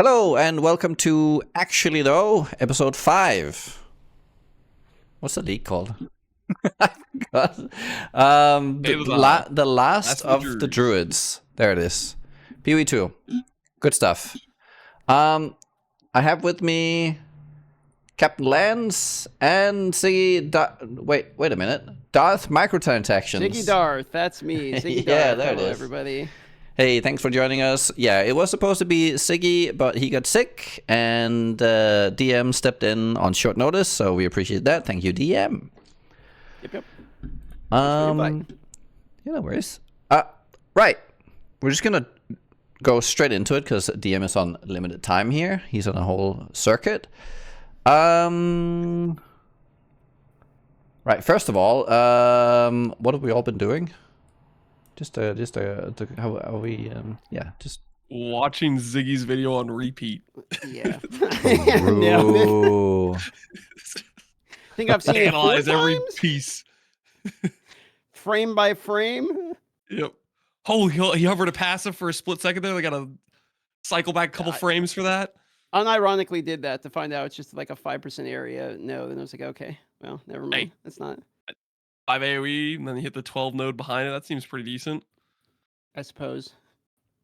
Hello and welcome to Actually Though, episode 5. What's the league called? I forgot. The last of the Druids. There it is. PoE 2. Good stuff. I have with me Captain Lance and Ziggy. Wait a minute. Darth Microtransactions. Ziggy Darth, that's me. Ziggy Yeah, Darth. there it Hello, is. everybody. Hey, thanks for joining us. Yeah, it was supposed to be Siggy, but he got sick, and DM stepped in on short notice, so we appreciate that. Thank you, DM. Yep. Yeah, no worries. Right. We're just gonna go straight into it because DM is on limited time here. He's on a whole circuit. Right. First of all, what have we all been doing? How are we? Yeah, just watching Ziggy's video on repeat. Yeah. Ooh. I think I've seen it Analyze 4 every times? piece. Frame by frame. Yep. Oh, he hovered a passive for a split second there. They got to cycle back a couple frames for that. Unironically did that to find out it's just like a 5% area node, and I was like, okay, well, never mind. Hey. That's not. 5 AoE, and then you hit the 12 node behind it. That seems pretty decent. I suppose.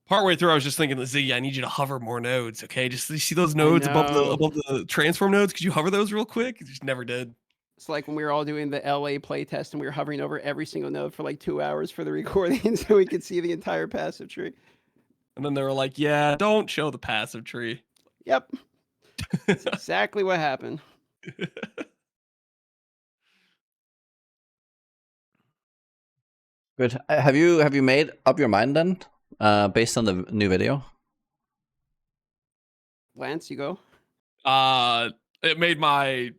Partway through, I was just thinking, Ziggy, I need you to hover more nodes, okay? Just you see those nodes above the transform nodes? Could you hover those real quick? You just never did. It's like when we were all doing the LA playtest and we were hovering over every single node for like 2 hours for the recording so we could see the entire passive tree. And then they were like, yeah, don't show the passive tree. Yep. That's exactly what happened. Good. Have you made up your mind then, based on the new video? Lance, you go. It made I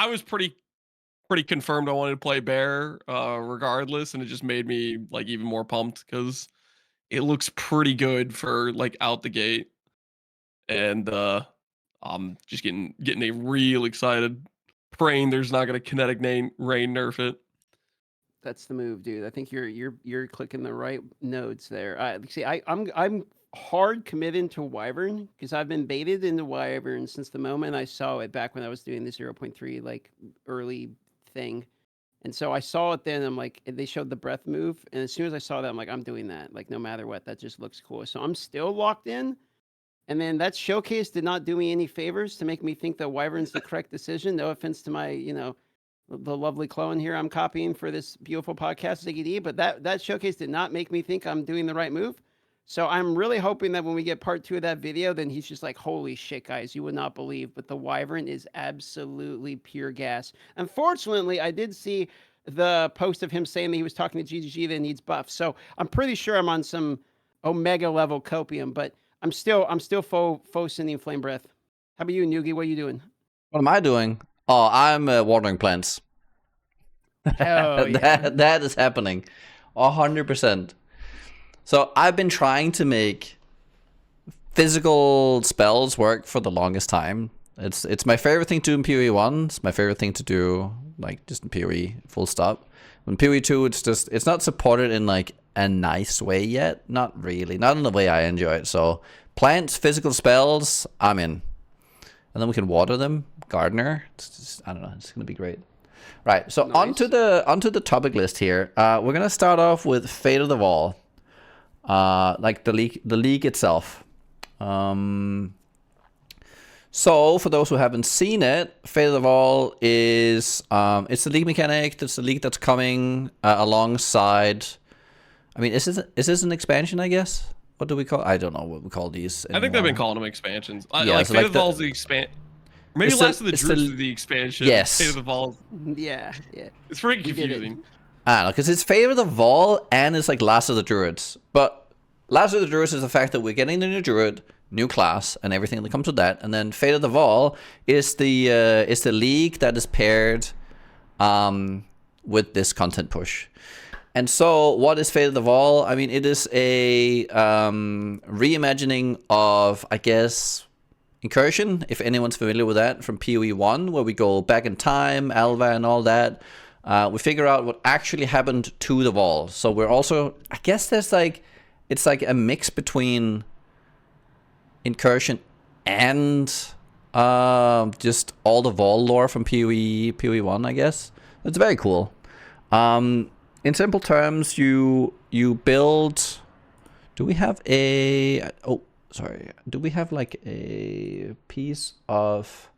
was pretty confirmed I wanted to play bear, regardless, and it just made me like even more pumped because it looks pretty good for like out the gate, and I'm just getting a real excited, praying there's not gonna kinetic rain nerf it. That's the move, dude. I think you're clicking the right nodes there. See, I'm hard committed to Wyvern because I've been baited into Wyvern since the moment I saw it back when I was doing the 0.3 like early thing. And so I saw it then. I'm like, they showed the breath move, and as soon as I saw that, I'm like, I'm doing that. Like, no matter what, that just looks cool. So I'm still locked in. And then that showcase did not do me any favors to make me think that Wyvern's the correct decision. No offense to my, the lovely clone here I'm copying for this beautiful podcast, Ziggy D, but that showcase did not make me think I'm doing the right move. So I'm really hoping that when we get part 2 of that video, then he's just like, holy shit, guys, you would not believe, but the Wyvern is absolutely pure gas. Unfortunately, I did see the post of him saying that he was talking to GGG that needs buffs. So I'm pretty sure I'm on some Omega level copium, but I'm still faux sending flame breath. How about you, Nugi? What are you doing? What am I doing? Oh, I'm watering plants. Oh, yeah. that is happening, 100%. So I've been trying to make physical spells work for the longest time. It's my favorite thing to do in PoE 1. It's my favorite thing to do like just in PoE, full stop. In PoE 2, it's not supported in like a nice way yet. Not really. Not in the way I enjoy it. So plants, physical spells, I'm in. And then we can water them. Gardener. I don't know. It's gonna be great. Right. So nice. onto the topic list here. We're gonna start off with Fate of the Vaal. Like the league itself. So for those who haven't seen it, Fate of the Vaal is it's a league mechanic. It's a league that's coming alongside. I mean, is this an expansion? I guess. What do we call? I don't know what we call these anymore. I think they've been calling them expansions. Yeah, like so Fate like of the Vaal is the expand. Maybe Last of the Druids is the expansion. Yes. Fate of the Vaal. Yeah. It's pretty confusing. I don't know, because it's Fate of the Vaal and it's like Last of the Druids. But Last of the Druids is the fact that we're getting the new Druid, new class, and everything that comes with that. And then Fate of the Vaal is the league that is paired with this content push. And so what is Fate of the Vaal? I mean, it is a reimagining of, I guess, Incursion, if anyone's familiar with that, from PoE 1, where we go back in time, Alva and all that. We figure out what actually happened to the Vaal. So we're also, I guess there's like, it's like a mix between incursion and just all the Vaal lore from PoE 1, I guess. It's very cool. In simple terms, you build. Do we have a? Oh, sorry. Do we have like a piece of?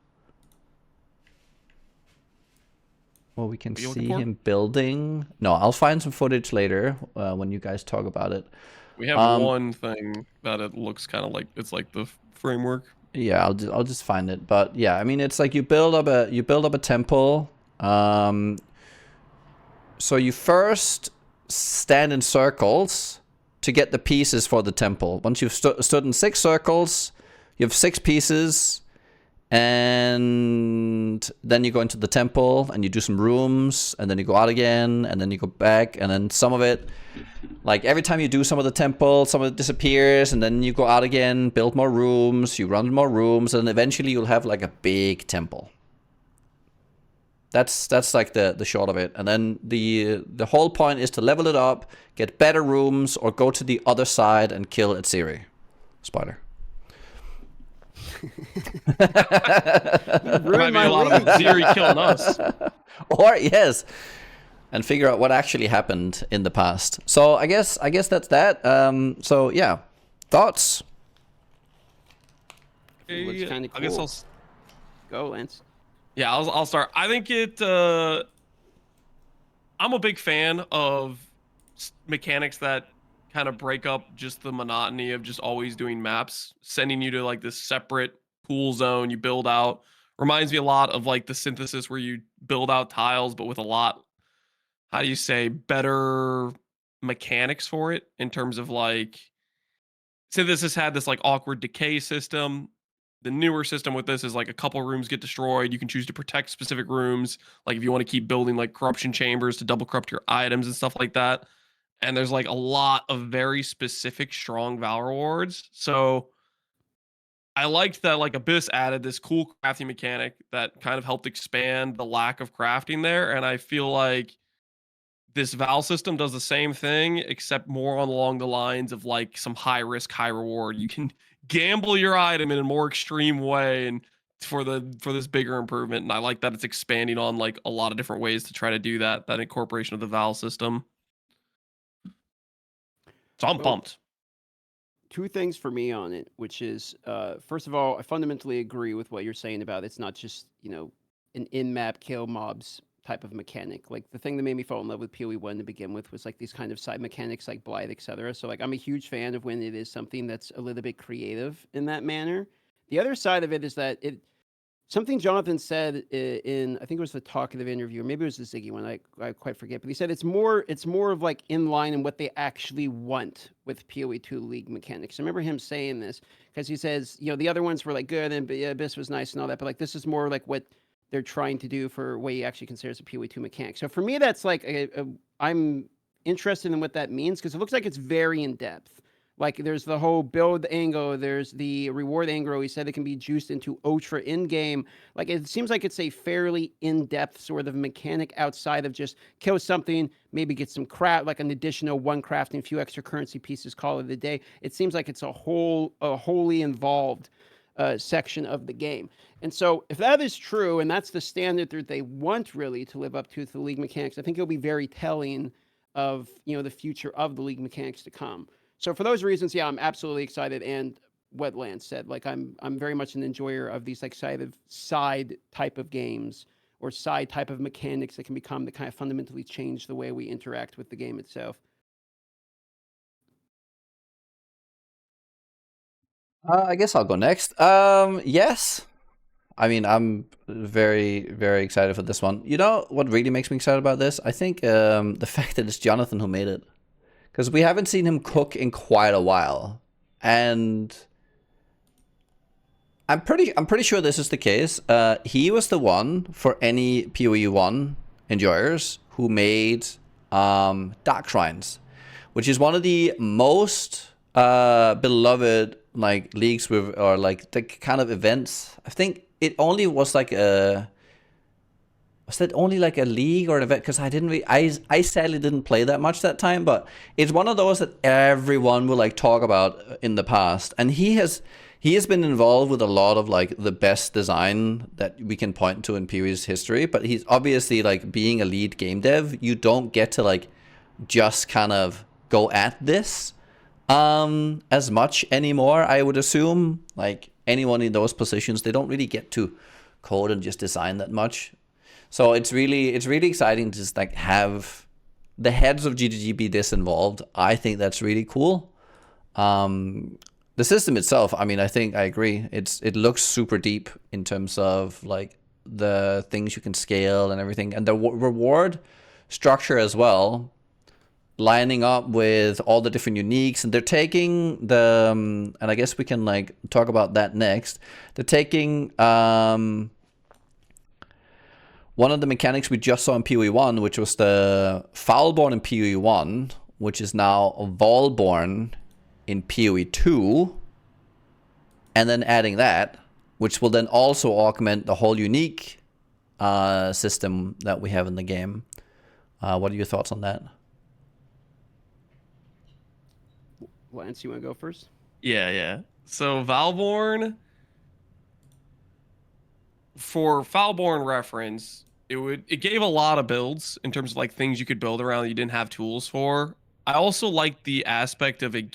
Well, we can see him building. No, I'll find some footage later when you guys talk about it. We have one thing that it looks kind of like it's like the framework. Yeah, I'll just find it. But yeah, I mean, it's like you build up a temple. So you first stand in circles to get the pieces for the temple. Once you've stood in 6 circles, you have 6 pieces. And then you go into the temple and you do some rooms, and then you go out again, and then you go back, and then some of it, like every time you do some of the temple, some of it disappears, and then you go out again, build more rooms, you run more rooms, and eventually you'll have like a big temple. That's like the short of it. And then the whole point is to level it up, get better rooms, or go to the other side and kill Etsiri. Spider. Might be a lot of Ziri killing us. Or yes, and figure out what actually happened in the past. So I guess that's that. So yeah, thoughts. Looks kind of cool. I guess I'll go, Lance. Yeah, I'll start. I think it. I'm a big fan of mechanics that kind of break up just the monotony of just always doing maps, sending you to like this separate pool zone you build out. Reminds me a lot of like the synthesis where you build out tiles, but with a lot, how do you say, better mechanics for it in terms of like, synthesis had this like awkward decay system. The newer system with this is like a couple rooms get destroyed. You can choose to protect specific rooms. Like if you want to keep building like corruption chambers to double corrupt your items and stuff like that. And there's like a lot of very specific strong Vaal rewards. So I liked that like Abyss added this cool crafting mechanic that kind of helped expand the lack of crafting there. And I feel like this Vaal system does the same thing, except more along the lines of like some high risk, high reward. You can gamble your item in a more extreme way and for this bigger improvement. And I like that it's expanding on like a lot of different ways to try to do that incorporation of the Vaal system. So I'm pumped. 2 things for me on it, which is, first of all, I fundamentally agree with what you're saying about it's not just, an in-map kill mobs type of mechanic. Like the thing that made me fall in love with PoE 1 to begin with was like these kind of side mechanics like Blight, etc. So like I'm a huge fan of when it is something that's a little bit creative in that manner. The other side of it is that something Jonathan said in, I think it was the talkative interview, or maybe it was the Ziggy one, I quite forget, but he said it's more of like in line in what they actually want with PoE 2 League mechanics. I remember him saying this because he says, the other ones were like good and Abyss was nice and all that, but like this is more like what they're trying to do for what he actually considers a PoE 2 mechanic. So for me, that's like I'm interested in what that means because it looks like it's very in depth. Like there's the whole build angle, there's the reward angle. He said it can be juiced into ultra in-game. Like it seems like it's a fairly in-depth sort of mechanic outside of just kill something, maybe get some craft, like an additional 1 crafting, few extra currency pieces, call it a day. It seems like it's a wholly involved section of the game. And so if that is true, and that's the standard that they want really to live up to the League mechanics, I think it'll be very telling of, the future of the League mechanics to come. So for those reasons, yeah, I'm absolutely excited. And what Lance said, like I'm very much an enjoyer of these like side type of games or side type of mechanics that can become the kind of fundamentally change the way we interact with the game itself. I guess I'll go next. Yes. I mean, I'm very, very excited for this one. You know what really makes me excited about this? I think the fact that it's Jonathan who made it. Because we haven't seen him cook in quite a while. And I'm pretty sure this is the case. He was the one for any PoE 1 enjoyers who made Dark Shrines, which is one of the most beloved like leagues with, or like the kind of events. I think it only was like a, was that only like a league or an event? Because I sadly didn't play that much that time, but it's one of those that everyone will like talk about in the past. And he has he has been involved with a lot of like the best design that we can point to in PoE's history, but he's obviously like being a lead game dev, you don't get to like just kind of go at this as much anymore. I would assume like anyone in those positions, they don't really get to code and just design that much. So it's really exciting to just like have the heads of GGG be this involved. I think that's really cool. The system itself, I mean, I think I agree. It looks super deep in terms of like the things you can scale and everything, and the reward structure as well, lining up with all the different uniques. And they're taking the and I guess we can like talk about that next. They're taking one of the mechanics we just saw in PoE 1, which was the Foulborn in PoE 1, which is now Vaalborn in PoE 2, and then adding that, which will then also augment the whole unique system that we have in the game. What are your thoughts on that? Lance, you want to go first? Yeah. So Valborn, for Foulborn reference, it gave a lot of builds in terms of like things you could build around that you didn't have tools for. I also like the aspect of it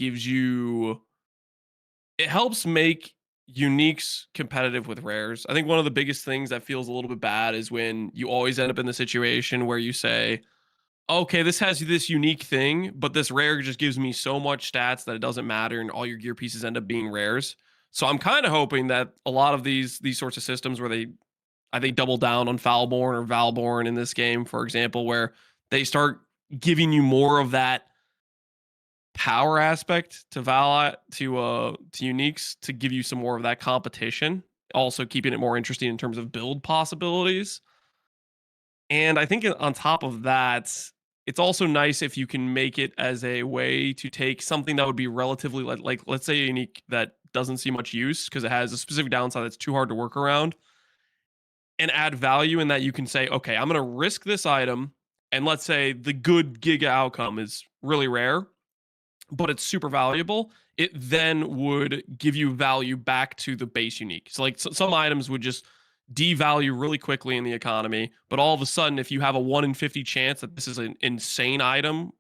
helps make uniques competitive with rares. I think one of the biggest things that feels a little bit bad is when you always end up in the situation where you say, okay, this has this unique thing, but this rare just gives me so much stats that it doesn't matter, and all your gear pieces end up being rares. So I'm kind of hoping that a lot of these sorts of systems where I think double down on Foulborn or Valborn in this game, for example, where they start giving you more of that power aspect to Vaal to uniques to give you some more of that competition, also keeping it more interesting in terms of build possibilities. And I think on top of that, it's also nice if you can make it as a way to take something that would be relatively like let's say a unique that doesn't see much use because it has a specific downside that's too hard to work around, and add value in that you can say, okay, I'm going to risk this item, and let's say the good giga outcome is really rare, but it's super valuable. It then would give you value back to the base unique. So like some items would just devalue really quickly in the economy, but all of a sudden, if you have a 1 in 50 chance that this is an insane item,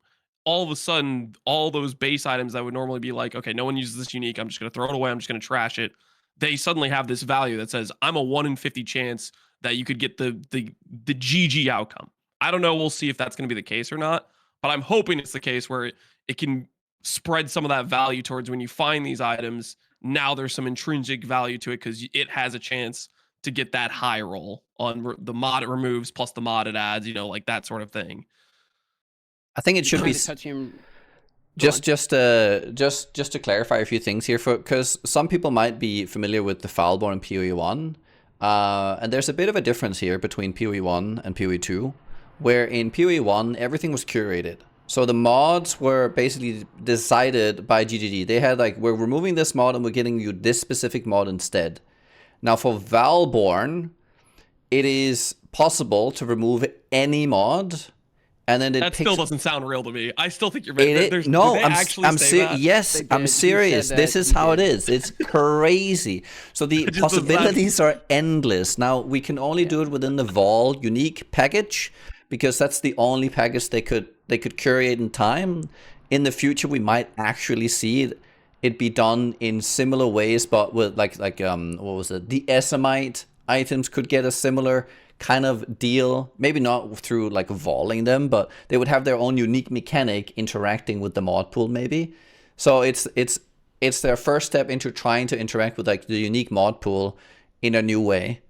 all of a sudden, all those base items that would normally be like, okay, no one uses this unique, I'm just going to throw it away, I'm just going to trash it, they suddenly have this value that says, I'm a 1 in 50 chance that you could get the GG outcome. I don't know, we'll see if that's going to be the case or not, but I'm hoping it's the case where it can spread some of that value towards when you find these items. Now there's some intrinsic value to it because it has a chance to get that high roll on the mod it removes plus the mod it adds, like that sort of thing. I think it should be just to clarify a few things here, because some people might be familiar with the Foulborn in PoE 1, and there's a bit of a difference here between PoE 1 and PoE 2, where in PoE 1 everything was curated. So the mods were basically decided by GGG. They had like, we're removing this mod and we're getting you this specific mod instead. Now for Valborn, it is possible to remove any mod, and then that still doesn't sound real to me. I still think you're no. I'm serious. Yes, I'm serious. This is how it is. It's crazy. So the possibilities are endless. Now we can only do it within the Vaal unique package, because that's the only package they could curate in time. In the future, we might actually see it be done in similar ways, but with like what was it? The Esmite items could get a similar kind of deal. Maybe not through like Vaaling them, but they would have their own unique mechanic interacting with the mod pool maybe. So it's their first step into trying to interact with like the unique mod pool in a new way.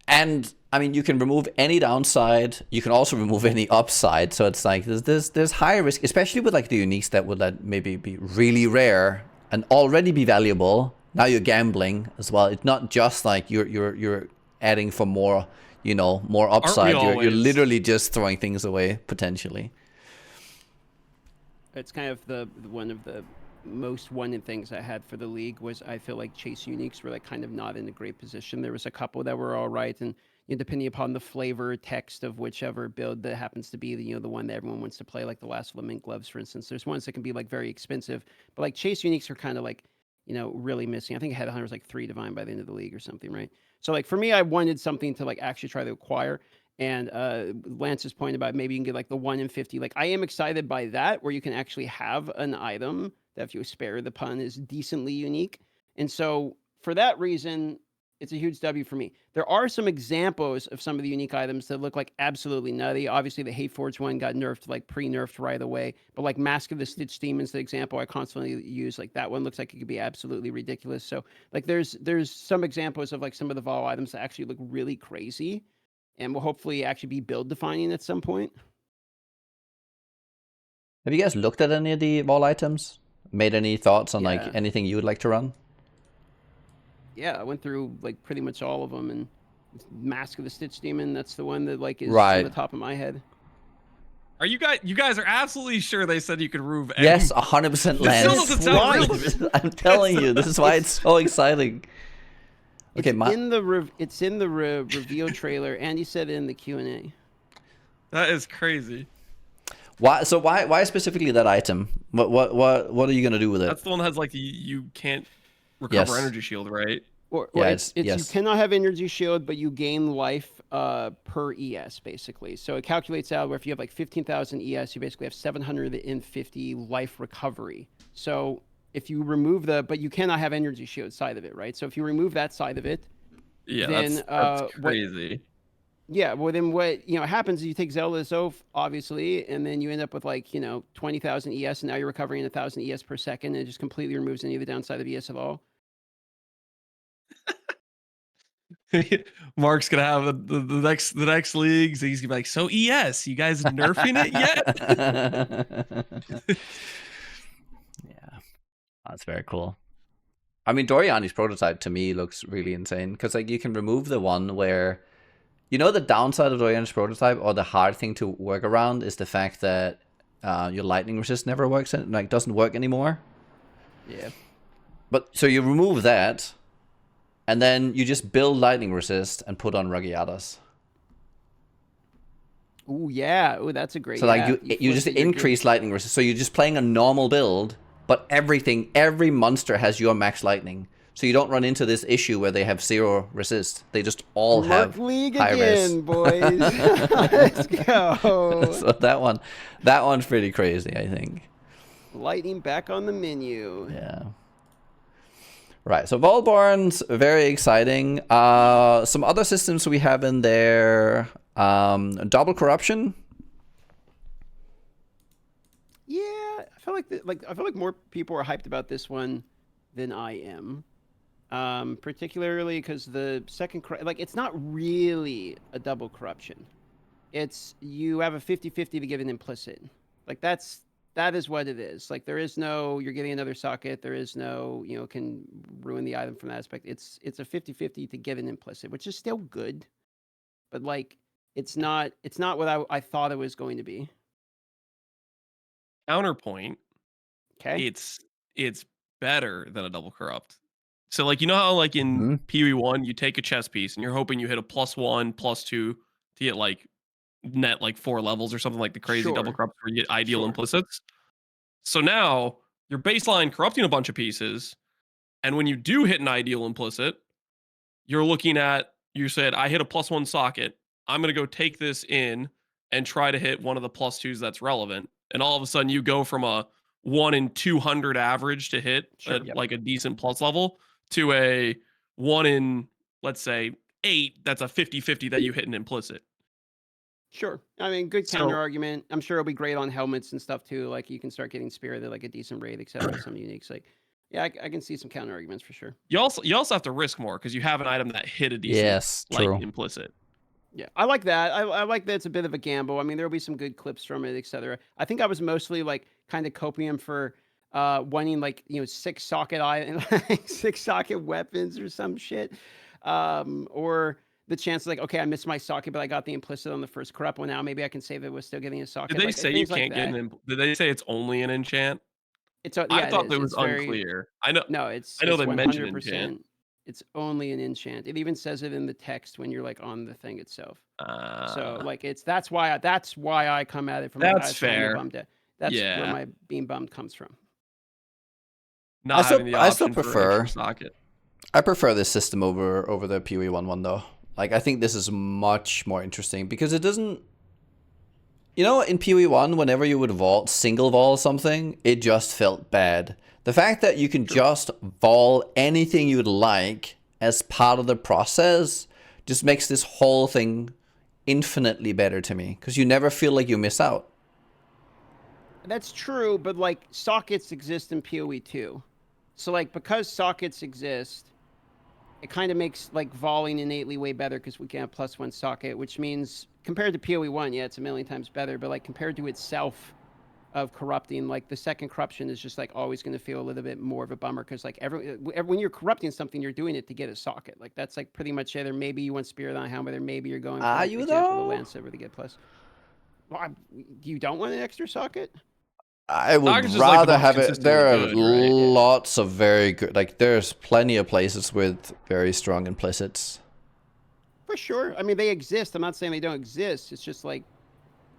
And I mean, you can remove any downside. You can also remove any upside. So it's like there's high risk, especially with like the uniques that would maybe be really rare and already be valuable. Now you're gambling as well. It's not just like you're adding for more, more upside. You're literally just throwing things away potentially. It's kind of one of the most wanted things I had for the league was I feel like chase uniques were like kind of not in a great position. There was a couple that were all right, and depending upon the flavor text of whichever build that happens to be the one that everyone wants to play, like the Last Lament Gloves, for instance. There's ones that can be like very expensive, but like chase uniques are kind of like, really missing. I think Headhunter was like 3 divine by the end of the league or something, right? So like for me, I wanted something to like actually try to acquire. And Lance's point about maybe you can get like the 1 in 50. Like I am excited by that, where you can actually have an item that, if you spare the pun, is decently unique. And so for that reason, it's a huge W for me. There are some examples of some of the unique items that look like absolutely nutty. Obviously, the Hate Forge one got nerfed, like pre-nerfed right away. But like Mask of the Stitch Demons, the example I constantly use, like that one looks like it could be absolutely ridiculous. So like there's some examples of like some of the Vaal items that actually look really crazy, and will hopefully actually be build defining at some point. Have you guys looked at any of the Vaal items? Made any thoughts on like Yeah. anything you would like to run? Yeah, I went through like pretty much all of them, and Mask of the Stitch Demon, that's the one that like is on Right. the top of my head. Are you guys are absolutely sure they said you could remove any? Yes, 100% This still Lance. doesn't sound real. I'm telling you, this is why it's so exciting. Okay, It's in the reveal trailer. Andy said it in the Q&A. That is crazy. Why specifically that item? What are you gonna do with it? That's the one that has like you can't recover Yes. energy shield, right? Or Yeah, it's you yes. cannot have energy shield, but you gain life per ES basically. So it calculates out where if you have like 15,000 ES, you basically have 750 life recovery. So if you remove but you cannot have energy shield side of it, right? So if you remove that side of it, Yeah, then that's crazy. well then what happens is you take Zelda's Oath, obviously, and then you end up with like 20,000 ES, and now you're recovering 1,000 ES per second, and it just completely removes any of the downside of ES at all. Mark's gonna have the next leagues. He's gonna be like, so ES, you guys nerfing it yet? Yeah, that's very cool. I mean, Doriani's prototype to me looks really insane because like you can remove the one where, the downside of Doriani's prototype, or the hard thing to work around, is the fact that your lightning resist never works, like doesn't work anymore. Yeah. But so you remove that, and then you just build lightning resist and put on Rugiadas. Oh yeah. Oh, that's a great. So like you just increase lightning resist. So you're just playing a normal build, but every monster has your max lightning. So you don't run into this issue where they have 0 resist. They just all have league high again, res. boys. Let's go. So that one's pretty crazy, I think. Lightning back on the menu. Yeah. Right, so Volborn's very exciting. Some other systems we have in there. Double corruption. Yeah, I feel like more people are hyped about this one than I am. Particularly because the second it's not really a double corruption. It's you have a 50-50 to give an implicit. Like that is what it is. Like there is no you're getting another socket. There is no can ruin the item from that aspect. It's a 50-50 to get an implicit, which is still good, but like it's not what I thought it was going to be. Counterpoint. Okay. It's better than a double corrupt. So like how like in PoE 1 you take a chess piece and you're hoping you hit a +1, +2 to get like net like 4 levels or something, like the crazy double corrupt where you get ideal implicits. So now you're baseline corrupting a bunch of pieces, and when you do hit an ideal implicit, you're looking at, you said I hit a +1 socket, I'm gonna go take this in and try to hit one of the +2s that's relevant, and all of a sudden you go from a 1 in 200 average to hit like a decent plus level to a 1 in, let's say, 8 that's a 50-50 that you hit an implicit. Sure. I mean, good counter argument. I'm sure it'll be great on helmets and stuff too. Like you can start getting spirit at like a decent rate, etc. Some uniques. Like, yeah, I can see some counter arguments for sure. You also have to risk more because you have an item that hit a decent implicit. Yeah, I like that. I like that it's a bit of a gamble. I mean, there'll be some good clips from it, etc. I think I was mostly like kind of copium for wanting like 6 socket like 6 socket weapons or some shit, or the chance like, okay, I missed my socket, but I got the implicit on the first corrupt one. Now maybe I can save it with still getting a socket. Did they say you can't get did they say it's only an enchant? I thought it was unclear. I know they mentioned enchant. It's only an enchant. It even says it in the text when you're like on the thing itself. So like that's why I come at it from. That's fair. That's where my being bummed comes from. not having the I still option for an extra prefer socket. I prefer this system over the PoE 1 though. Like I think this is much more interesting because it doesn't. You know, in PoE 1, whenever you would vault, single vault something, it just felt bad. The fact that you can just vault anything you'd like as part of the process just makes this whole thing infinitely better to me because you never feel like you miss out. That's true, but like sockets exist in PoE too. So like because sockets exist, it kind of makes like volleying innately way better because we can have +1 socket, which means compared to PoE 1, yeah, it's a million times better, but like compared to itself of corrupting, like the second corruption is just like always going to feel a little bit more of a bummer because like when you're corrupting something, you're doing it to get a socket. Like that's like pretty much it. Or maybe you want Spirit on Helmet, or maybe you're going for Are like, you example, the though? Lance Saber to get plus. Well, you don't want an extra socket? I would Socket's just, like, the rather most have it. consistently There are good, right? Yeah. lots of very good. Like there's plenty of places with very strong implicits. For sure. I mean, they exist. I'm not saying they don't exist. It's just like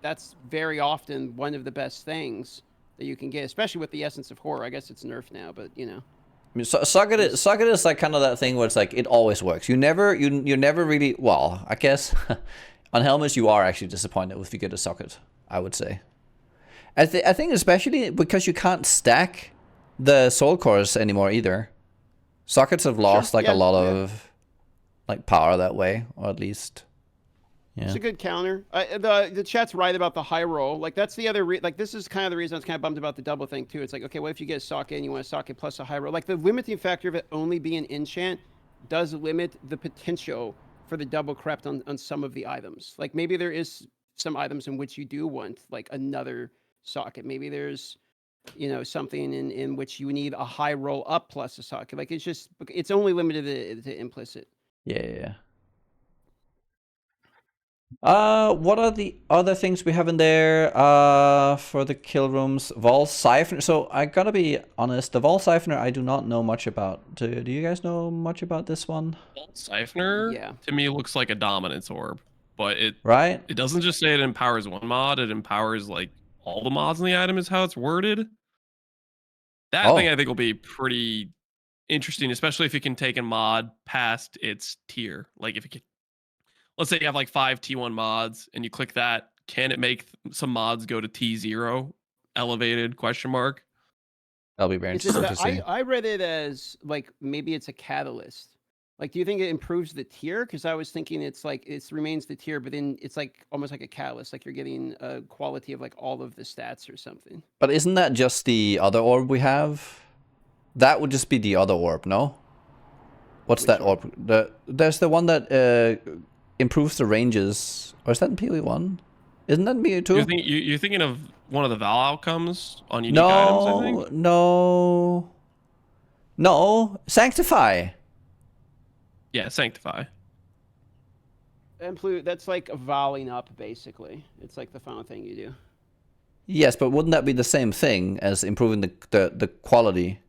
that's very often one of the best things that you can get, especially with the Essence of Horror. I guess it's nerfed now, but you know. I mean, socket is like kind of that thing where it's like it always works. You never really. Well, I guess on helmets you are actually disappointed if you get a socket. I would say. I think especially because you can't stack the soul cores anymore either. Sockets have lost like a lot of like power that way, or at least. Yeah. It's a good counter. The chat's right about the high roll. Like that's the other like this is kind of the reason I was kind of bummed about the double thing too. It's like, okay, what if you get a socket and you want a socket plus a high roll? Like the limiting factor of it only being enchant does limit the potential for the double corrupt on some of the items. Like maybe there is some items in which you do want like another socket. Maybe there's something in which you need a high roll up plus a socket. Like it's only limited to implicit. Yeah. What are the other things we have in there? For the kill rooms, Vaal Siphoner. So I gotta be honest, the Vaal Siphoner I do not know much about. Do you guys know much about this one? Vault Siphoner, to me, looks like a dominance orb, but it doesn't just say it empowers one mod; it empowers like all the mods in the item. Is how it's worded. That thing I think will be pretty interesting, especially if it can take a mod past its tier. Like if it can, let's say you have like 5 T1 mods, and you click that, can it make some mods go to T0 elevated ? That'll be very interesting to see. I read it as like maybe it's a catalyst. Like, do you think it improves the tier? Because I was thinking it's like it remains the tier, but then it's like almost like a catalyst. Like you're getting a quality of like all of the stats or something. But isn't that just the other orb we have? That would just be the other orb, no? What's that orb? There's the one that improves the ranges. Or is that in PoE 1? Isn't that in PoE 2? You're thinking of one of the Vaal outcomes on unique items, I think? No. Sanctify. Yeah, Sanctify. That's like a volleying up, basically. It's like the final thing you do. Yes, but wouldn't that be the same thing as improving the quality?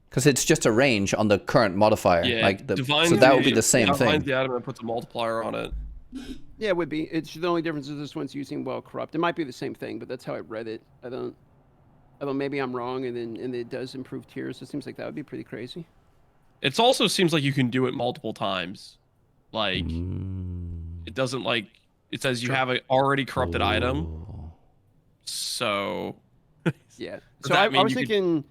Because it's just a range on the current modifier. Yeah, so that would be the same thing. Defines the item and puts a multiplier on it. Yeah, it would be. It's the only difference is this one's using well corrupt. It might be the same thing, but that's how I read it. I don't. Maybe I'm wrong, and it does improve tiers. It seems like that would be pretty crazy. It also seems like you can do it multiple times. Like it doesn't like it says you have an already corrupted item. So yeah. So I was thinking,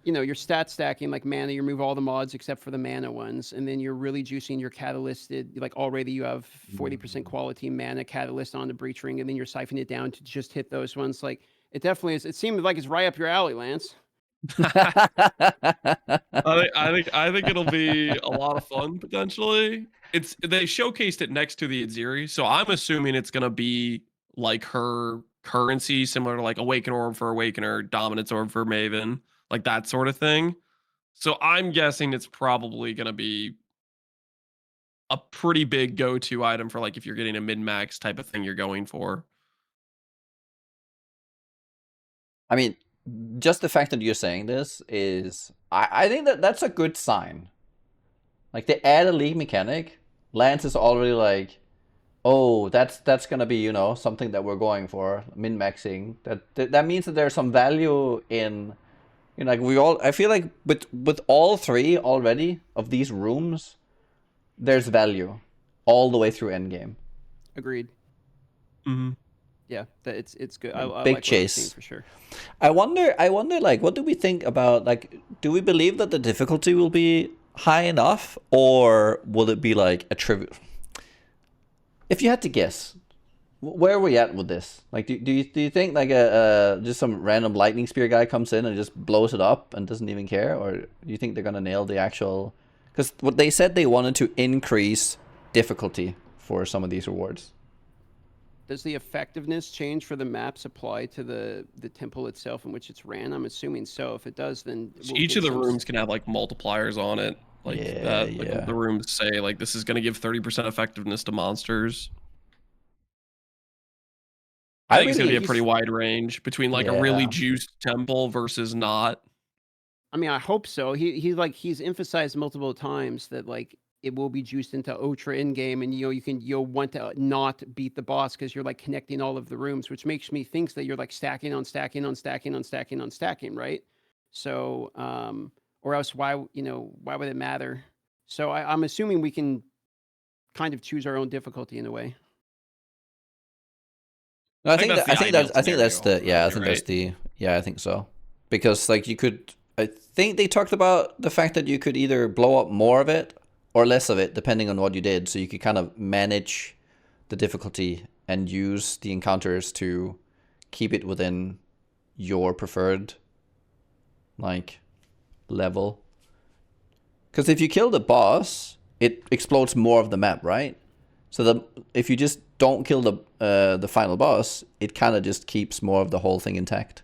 you're stat stacking like mana. You remove all the mods except for the mana ones, and then you're really juicing your catalysted. Like already you have 40% quality mana catalyst on the breach ring, and then you're siphoning it down to just hit those ones. Like it definitely is. It seemed like it's right up your alley, Lance. I think it'll be a lot of fun potentially. They showcased it next to the Aziri, so I'm assuming it's gonna be like her currency, similar to like Awaken Orb for Awakener, Dominance Orb for Maven, like that sort of thing. So I'm guessing it's probably gonna be a pretty big go-to item for like if you're getting a min-max type of thing you're going for. I mean, just the fact that you're saying this is, I think that's a good sign. Like they add a league mechanic, Lance is already like, oh, that's gonna be something that we're going for, min-maxing. That means that there's some value in You know, like we all, I feel like with all three already of these rooms, there's value all the way through endgame. Agreed. Mm-hmm. Yeah, that it's good. I Big like what I'm chase. seeing for sure. I wonder, like, what do we think about, like, do we believe that the difficulty will be high enough, or will it be like a trivial? If you had to guess, where are we at with this? Like, do you think like just some random lightning spear guy comes in and just blows it up and doesn't even care, or do you think they're gonna nail the actual? Because what they said, they wanted to increase difficulty for some of these rewards. Does the effectiveness change for the maps apply to the temple itself in which it's ran? I'm assuming so. If it does, then Each of the rooms can have like multipliers on it, like that. Like the rooms say, like this is going to give 30% effectiveness to monsters. I think it's going to be a pretty wide range between like a really juiced temple versus not. I mean, I hope so. He's emphasized multiple times that like it will be juiced into ultra in game, and you'll want to not beat the boss because you're like connecting all of the rooms, which makes me think that you're like stacking on stacking on stacking on stacking on stacking, right? So, or else why would it matter? So I'm assuming we can kind of choose our own difficulty in a way. No, I think so. Because like you could, I think they talked about the fact that you could either blow up more of it or less of it depending on what you did, so you could kind of manage the difficulty and use the encounters to keep it within your preferred like level. Because if you kill the boss, it explodes more of the map, right? So if you just don't kill the final boss, it kind of just keeps more of the whole thing intact,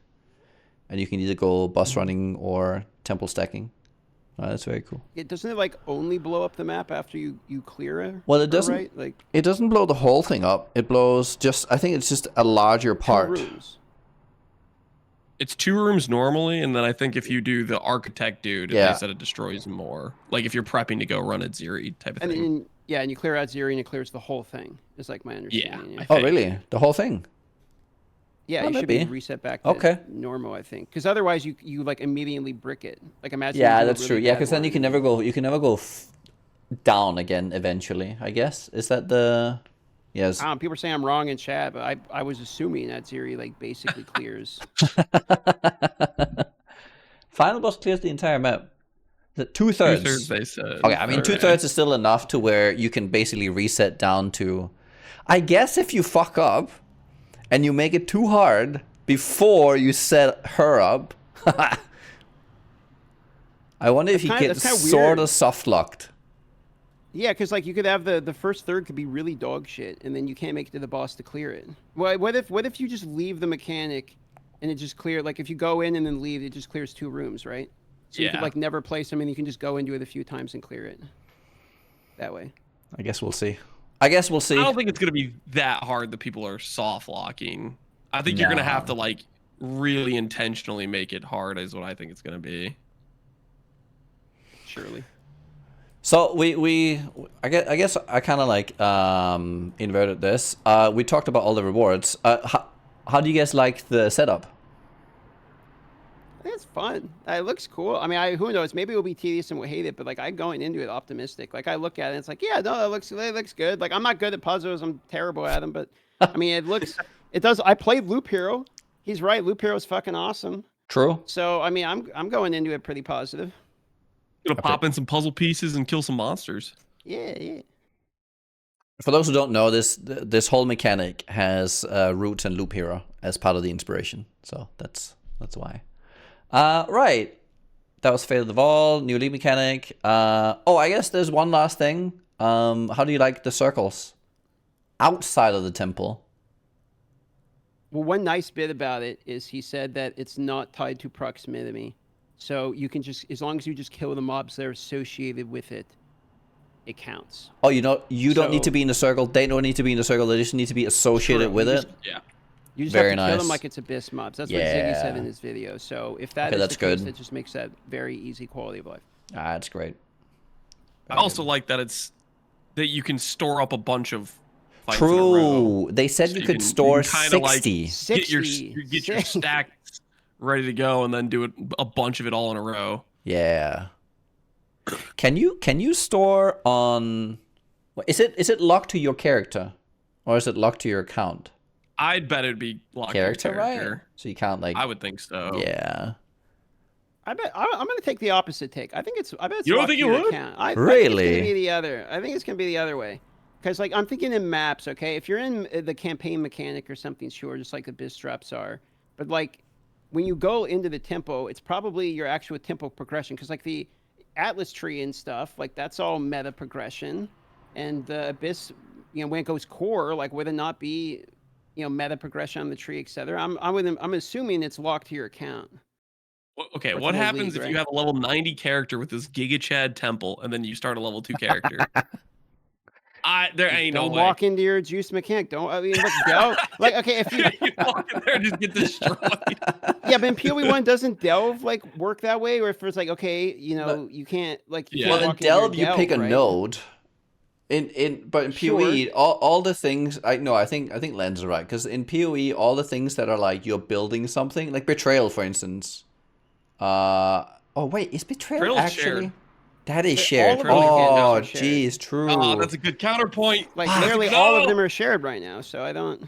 and you can either go boss running or temple stacking. That's very cool. Doesn't it like only blow up the map after you clear it? Well, it doesn't. Right? Like it doesn't blow the whole thing up. It blows just. I think it's just a larger part. 2 rooms. It's 2 rooms normally, and then I think if you do the architect dude, they said it destroys more. Like if you're prepping to go run at Ziri type of thing. And you clear out Ziri and it clears the whole thing. Is like my understanding. Yeah. Oh, really? The whole thing? Yeah, it should be reset back to normal, I think. Because otherwise, you like immediately brick it. Like imagine. Yeah, that's true. Yeah, because then you can never go. You can never go down again. Eventually, I guess. Is that the? Yes. People are saying I'm wrong in chat, but I was assuming that Ziri like basically clears. Final boss clears the entire map. The 2/3. 2/3 they said. Okay, I mean 2/3 is still enough to where you can basically reset down to. I guess if you fuck up, and you make it too hard before you set her up. I wonder if you get sort of soft locked. Yeah, because like you could have the first third could be really dog shit, and then you can't make it to the boss to clear it. Well, what if you just leave the mechanic, and it just clear like if you go in and then leave, it just clears 2 rooms, right? So you could like never place them, and you can just go into it a few times and clear it. That way. I guess we'll see. I don't think it's gonna be that hard that people are soft locking. I think you're gonna have to like really intentionally make it hard, is what I think it's gonna be. Surely. So I guess I kind of like inverted this. We talked about all the rewards. How do you guys like the setup? I think it's fun. It looks cool. I mean, who knows? Maybe it will be tedious and we'll hate it, but like I'm going into it optimistic. Like I look at it, and it's like, yeah, no, it looks good. Like I'm not good at puzzles. I'm terrible at them, but I mean, it does. I played Loop Hero. He's right. Loop Hero is fucking awesome. True. So I mean, I'm going into it pretty positive. Gonna pop in some puzzle pieces and kill some monsters. Yeah. For those who don't know, this whole mechanic has roots in Loop Hero as part of the inspiration. So that's why. Right. That was Fate of the Vaal, new league mechanic. I guess there's one last thing. How do you like the circles outside of the temple? Well, one nice bit about it is he said that it's not tied to proximity. So you can just, as long as you just kill the mobs that are associated with it, it counts. Oh, you don't need to be in the circle. They don't need to be in the circle. They just need to be associated with it. Yeah. You just have to kill them like it's Abyss mobs. That's what Ziggy said in his video. So if that is the case, it just makes that very easy quality of life. That's great. I also like that that you can store up a bunch of fights True. in a row. They said you could store 60. Like get your stack ready to go, and then do a bunch of it all in a row. Yeah. Can you store on? Is it locked to your character, or is it locked to your account? I'd bet it'd be locked Character, to your character. right? So you can't like. I would think so. Yeah. I bet I'm going to take the opposite take. I bet it's You don't locked think to you your would? account. I Really? think it's going to be the other. I think it's going to be the other way. Because like I'm thinking in maps, okay. If you're in the campaign mechanic or something, sure, just like the biz straps are. But like when you go into the tempo, it's probably your actual tempo progression. Because like the Atlas tree and stuff, like that's all meta progression. And the abyss, when it goes core, like would it not be, meta progression on the tree, etc. I'm assuming it's locked to your account. Okay, Or what to the happens league, if right? you have a level 90 character with this Giga Chad temple, and then you start a level 2 character? There ain't no Don't way. walk into your juice mechanic. Look, delve. Like, okay, if you You walk in there and just get destroyed. yeah, but in PoE 1 doesn't delve like work that way, or if it's like, okay, you can't like you Yeah. can't Well, in walk into your delve you pick a right? node. But in Sure. PoE, all the things I think Len's is right, because in PoE all the things that are like you're building something, like betrayal, for instance. Oh wait, is betrayal Betrayal's actually? shared. That is All shared. of them Oh, are shared. geez, true. Oh, that's a good counterpoint. Like Fuck, literally all of no! them are shared right now, so I don't.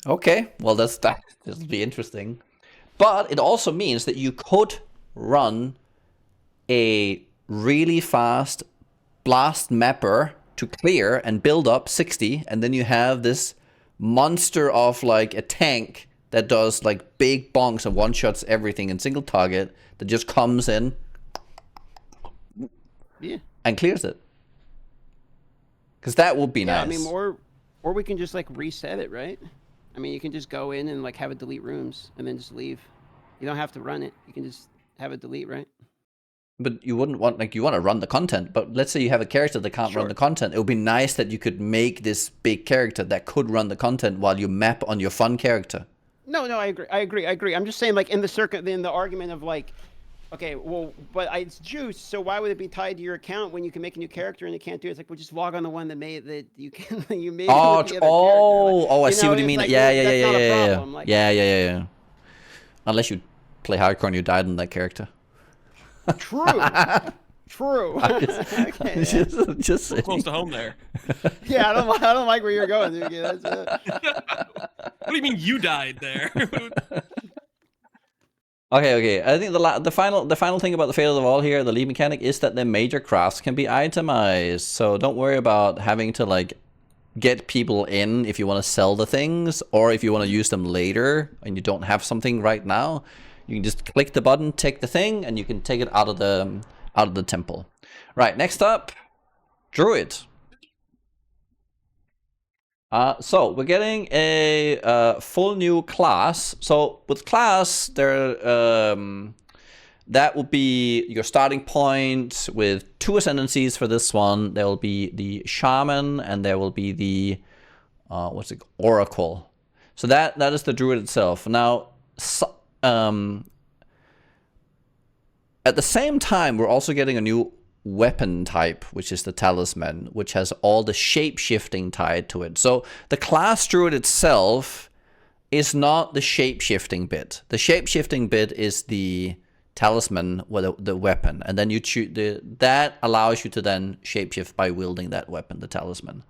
Okay, well this will be interesting. But it also means that you could run a really fast blast mapper to clear and build up 60, and then you have this monster of like a tank that does like big bonks and one-shots everything in single target that just comes in Yeah. and clears it. Because that would be Yeah, nice. I mean, or we can just like reset it, right? I mean, you can just go in and like have it delete rooms and then just leave. You don't have to run it. You can just have it delete, right? But you wouldn't want, like, you want to run the content. But let's say you have a character that can't run the content. It would be nice that you could make this big character that could run the content while you map on your fun character. No, I agree. I'm just saying, like, in the argument of like, okay, well, but it's juice, so why would it be tied to your account when you can make a new character and it can't do it? It's like, well, just log on the one that you made. Oh, with the other character. I see what you mean. Like, Yeah. that's not a problem. Like, Yeah. Unless you play hardcore and you died in that character. True. Okay, just Close to home there. yeah, I don't like where you're going, dude. Yeah, What do you mean you died there? Okay. I think the final thing about the Fate of the Vaal here, the lead mechanic, is that the major crafts can be itemized. So don't worry about having to like get people in if you want to sell the things, or if you want to use them later and you don't have something right now. You can just click the button, take the thing, and you can take it out of the temple. Right, next up, Druid. So we're getting a full new class. So with class, that will be your starting point with 2 ascendancies for this one. There will be the shaman, and there will be the oracle. So that is the druid itself. Now, at the same time, we're also getting a new weapon type, which is the talisman, which has all the shape-shifting tied to it. So the class druid itself is not the shape-shifting bit. The shape-shifting bit is the talisman with the weapon, and then you choose that allows you to then shapeshift by wielding that weapon, the talisman.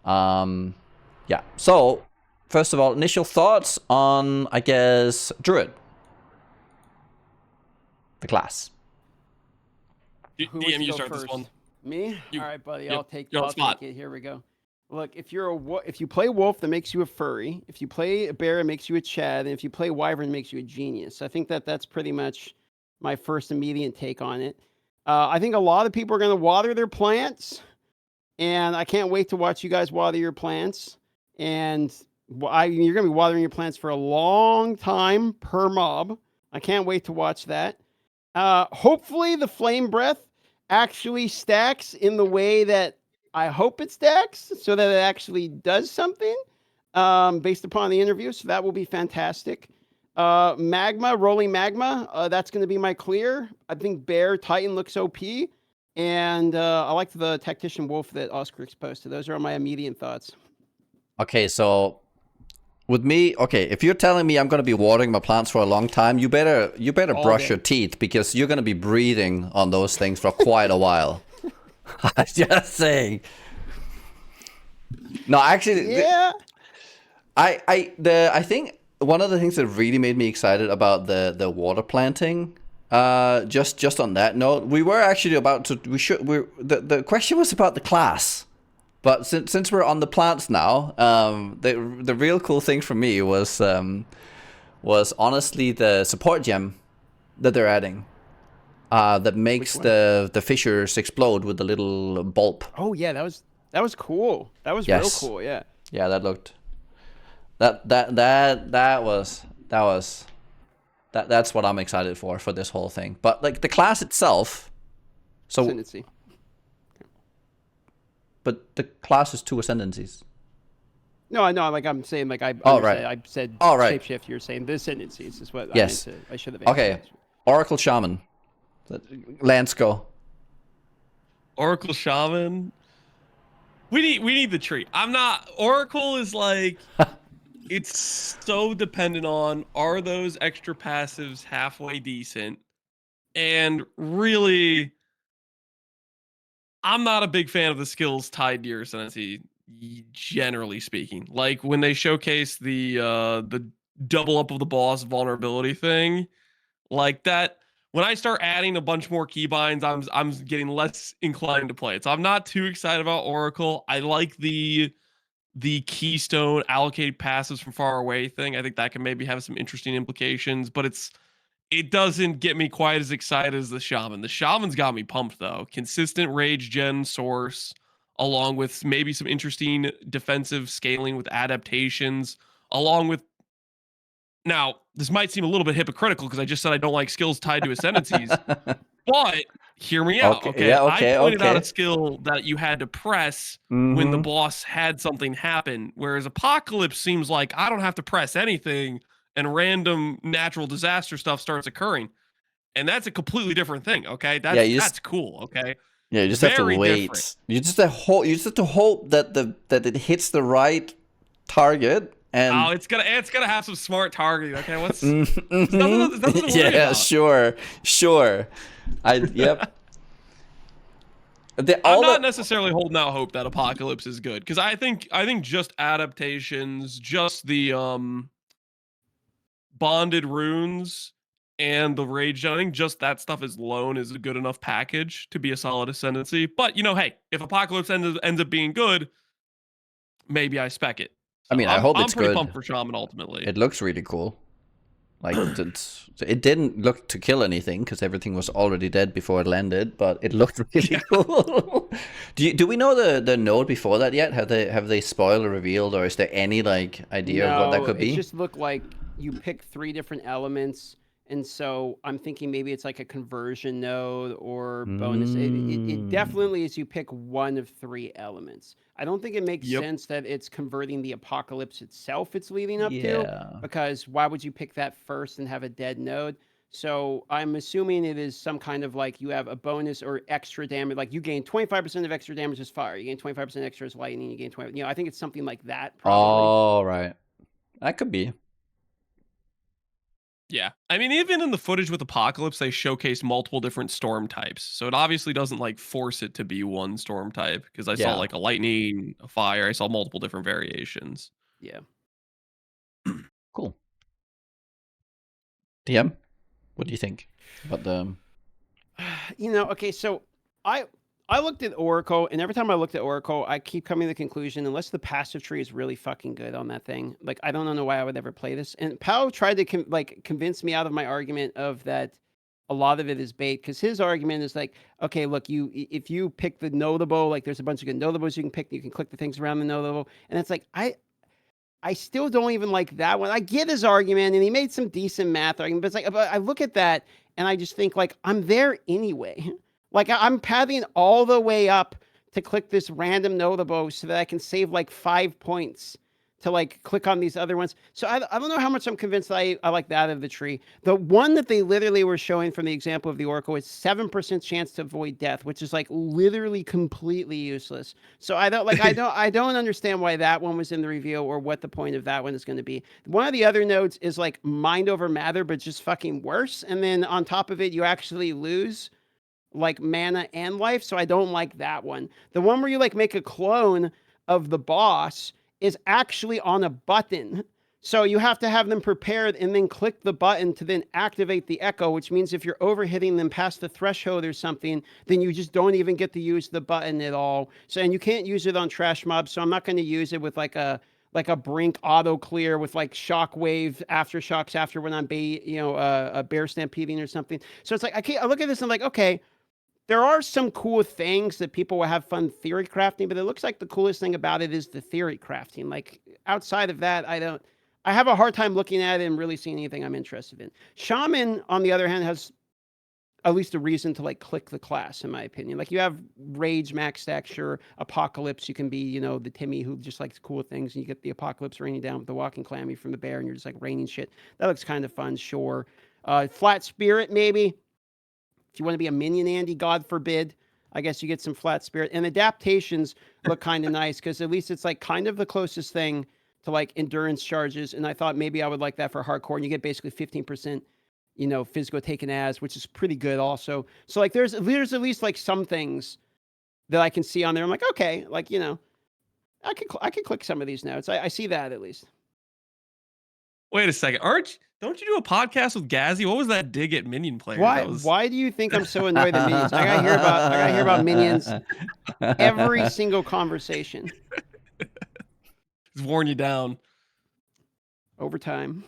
Yeah. So first of all, initial thoughts on, I guess, Druid, the class. Who DM, you go start first? this one. Me? You- All right, buddy. yep, I'll take you're on the spot. it. Here we go. Look, if you play wolf, that makes you a furry. If you play a bear, it makes you a chad, and if you play wyvern, it makes you a genius. I think that's pretty much my first immediate take on it. I think a lot of people are going to water their plants, and I can't wait to watch you guys water your plants. And you're going to be watering your plants for a long time per mob. I can't wait to watch that. Hopefully, the flame breath actually stacks in the way that I hope it stacks, so that it actually does something based upon the interview. So that will be fantastic. Rolling magma, that's going to be my clear. I think Bear Titan looks OP. And I like the Tactician Wolf that Oscar exposed to. Those are my immediate thoughts. Okay, so With me, okay, if you're telling me I'm going to be watering my plants for a long time, you better All brush day. your teeth because you're going to be breathing on those things for quite a while. I'm just saying. No, actually, Yeah. I think one of the things that really made me excited about the water planting, just on that note, we were actually about to the question was about the class. But since we're on the plants now, the real cool thing for me was honestly the support gem that they're adding, that makes one? the fissures explode with the little bulb. Oh yeah, that was cool. That was real Yes. cool. Yeah. Yeah, that looked that's what I'm excited for this whole thing. But like the class itself, so Ascendancy. but the class is 2 ascendancies. No, I know. Like I'm saying, like I Oh, understand. right. I said Oh, right. shapeshift. You're saying the ascendancies is what Yes. I should have. Answered. Okay. Oracle Shaman. Lance, go. Oracle Shaman. We need the tree. I'm not. Oracle is like. It's so dependent on, are those extra passives halfway decent? And really, I'm not a big fan of the skills tied to your ascendancy, generally speaking. Like when they showcase the double up of the boss vulnerability thing, like that. When I start adding a bunch more keybinds, I'm getting less inclined to play it. So I'm not too excited about Oracle. I like the keystone allocated passives from far away thing. I think that can maybe have some interesting implications, but it doesn't get me quite as excited as the shaman. The shaman's got me pumped though. Consistent rage gen source, along with maybe some interesting defensive scaling with adaptations, along with, now this might seem a little bit hypocritical because I just said I don't like skills tied to ascendancies, but hear me out, okay? Yeah, I okay, pointed out okay. a skill that you had to press when the Mm-hmm. boss had something happen, whereas Apocalypse seems like I don't have to press anything and random natural disaster stuff starts occurring. And that's a completely different thing, okay? Yeah, That's cool, okay? you just have to Very different. wait. You just have to hope that it hits the right target Oh, and it's gonna have some smart targeting, okay? What's it's Mhm. nothing to worry Yeah, about. sure. Yep. I'm All not that necessarily holding out hope that Apocalypse is good because I think just adaptations, just the bonded runes and the rage. I think just that stuff is alone is a good enough package to be a solid ascendancy. But hey, if Apocalypse ends up being good, maybe I spec it. I So mean, I hope I'm it's pretty good. pumped for Shaman ultimately. It looks really cool. Like it didn't look to kill anything because everything was already dead before it landed, but it looked really cool. Do we know the node before that yet? Have they spoiled or revealed, or is there any like idea of what that No, could it be? just looked like you pick 3 different elements, and so I'm thinking maybe it's like a conversion node or bonus. It Mm. definitely is you pick one of 3 elements. I don't think it makes Yep. sense that it's converting the apocalypse itself it's leading up to, Yeah. because why would you pick that first and have a dead node? So I'm assuming it is some kind of like you have a bonus or extra damage, like you gain 25% of extra damage as fire, you gain 25% extra as lightning, you gain 20. I think it's something like that probably. All right. That could be. Yeah. I mean, even in the footage with Apocalypse, they showcase multiple different storm types. So it obviously doesn't like force it to be one storm type because I saw Yeah. like a lightning, a fire. I saw multiple different variations. Yeah. Cool. DM, what do you think about the? Okay, so I looked at Oracle, and every time I looked at Oracle, I keep coming to the conclusion, unless the passive tree is really fucking good on that thing, like I don't know why I would ever play this. And Pao tried to convince me out of my argument of that a lot of it is bait, because his argument is like, okay, look, if you pick the notable, like there's a bunch of good notables you can pick, you can click the things around the notable, and it's like I still don't even like that one. I get his argument, and he made some decent math argument, but it's like, but I look at that and I just think like I'm there anyway. Like I'm pathing all the way up to click this random notable so that I can save like 5 points to like click on these other ones. So I don't know how much I'm convinced I like that of the tree. The one that they literally were showing from the example of the Oracle is 7% chance to avoid death, which is like literally completely useless. So I don't understand why that one was in the review or what the point of that one is going to be. One of the other nodes is like mind over matter, but just fucking worse. And then on top of it, you actually lose like mana and life. So I don't like that one. The one where you like make a clone of the boss is actually on a button. So you have to have them prepared and then click the button to then activate the echo, which means if you're overhitting them past the threshold or something, then you just don't even get to use the button at all. So, and you can't use it on trash mobs. So I'm not going to use it with like a brink auto clear with like shockwave aftershocks after when I'm a bear stampeding or something. So it's like, I look at this and I'm like, okay, there are some cool things that people will have fun theory crafting, but it looks like the coolest thing about it is the theory crafting. Like outside of that, I have a hard time looking at it and really seeing anything I'm interested in. Shaman, on the other hand, has at least a reason to like click the class, in my opinion. Like you have Rage max stack, sure. Apocalypse, you can be, the Timmy who just likes cool things, and you get the Apocalypse raining down with the Walking Clammy from the bear, and you're just like raining shit. That looks kind of fun, sure. Flat Spirit, maybe. If you want to be a minion Andy, God forbid, I guess you get some Flat Spirit. And adaptations look kind of nice because at least it's like kind of the closest thing to like endurance charges. And I thought maybe I would like that for hardcore. And you get basically 15%, physical taken as, which is pretty good also. So like there's at least like some things that I can see on there. I'm like, okay, like, I can click some of these notes. I see that at least. Wait a second. Don't you do a podcast with Gazzy? What was that dig at minion players? Why do you think I'm so annoyed at minions? I gotta hear about minions every single conversation. He's worn you down. Over time.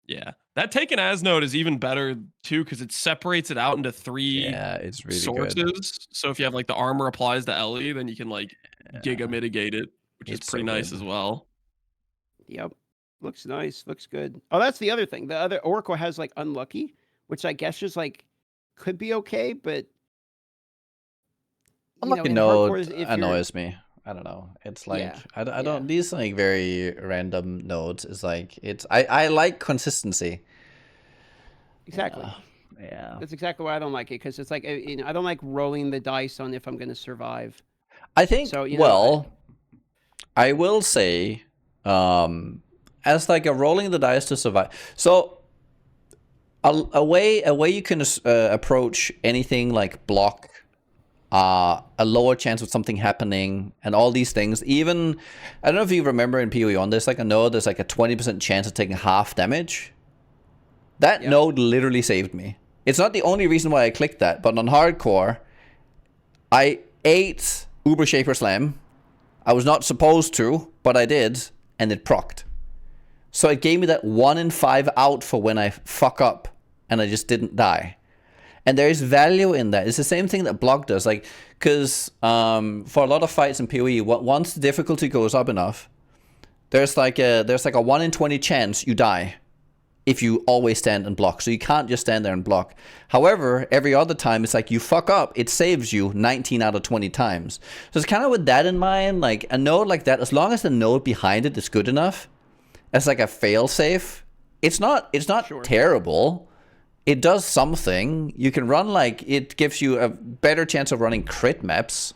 Yeah. That taken as node is even better too, because it separates it out into 3 it's really sources. good. So if you have like the armor applies to Ellie, then you can like giga mitigate it, which is pretty nice as well. Yep. Looks nice. Looks good. Oh, that's the other thing. The other Oracle has like unlucky, which I guess is like could be okay, but unlucky node annoys me. I don't know. It's like I don't these like very random nodes is like I like consistency. Exactly. Yeah. That's exactly why I don't like it, because it's like I don't like rolling the dice on if I'm going to survive. I think so. I will say as like a rolling the dice to survive. So a way you can approach anything like block, a lower chance of something happening, and all these things. Even I don't know if you remember in PoE on there's like a node there's like a 20% chance of taking half damage. That node literally saved me. It's not the only reason why I clicked that, but on hardcore, I ate Uber Shaper Slam. I was not supposed to, but I did, and it procced. So it gave me that 1 in 5 out for when I fuck up and I just didn't die. And there is value in that. It's the same thing that block does. Like, because for a lot of fights in PoE, once the difficulty goes up enough, there's like a 1 in 20 chance you die if you always stand and block. So you can't just stand there and block. However, every other time it's like you fuck up, it saves you 19 out of 20 times. So it's kind of with that in mind, like a node like that, as long as the node behind it is good enough, as like a fail safe, it's not terrible. It does something. You can run like, it gives you a better chance of running crit maps,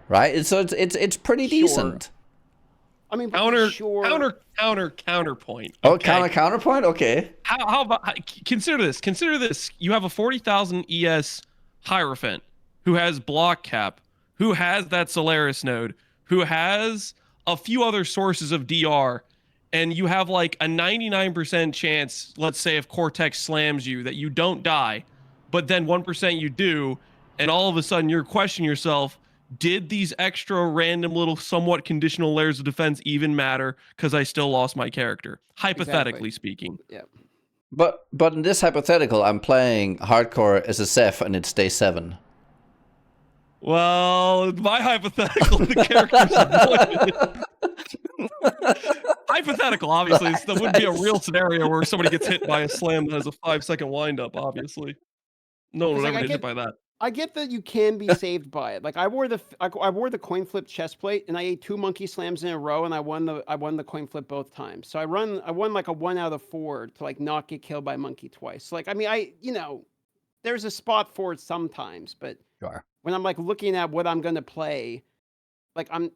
right? So it's pretty decent. I mean, counterpoint. Oh, counterpoint? Okay. How about consider this? You have a 40,000 ES Hierophant who has block cap, who has that Solaris node, who has a few other sources of DR, and you have like a 99% chance, let's say if Cortex slams you, that you don't die, but then 1% you do, and all of a sudden you're questioning yourself, did these extra random little somewhat conditional layers of defense even matter because I still lost my character, hypothetically speaking? Yeah. But in this hypothetical, I'm playing hardcore as a Ceph and it's day 7. Well, my hypothetical, the character's hypothetical, obviously. That would be a real scenario where somebody gets hit by a slam that has a 5-second windup, obviously. No one would ever get hit by that. I get that you can be saved by it. Like I wore the coin flip chest plate, and I ate 2 monkey slams in a row, and I won the coin flip both times. So I won like a 1 out of 4 to like not get killed by monkey twice. Like I mean, there's a spot for it sometimes, but Sure. when I'm like looking at what I'm gonna play, like I'm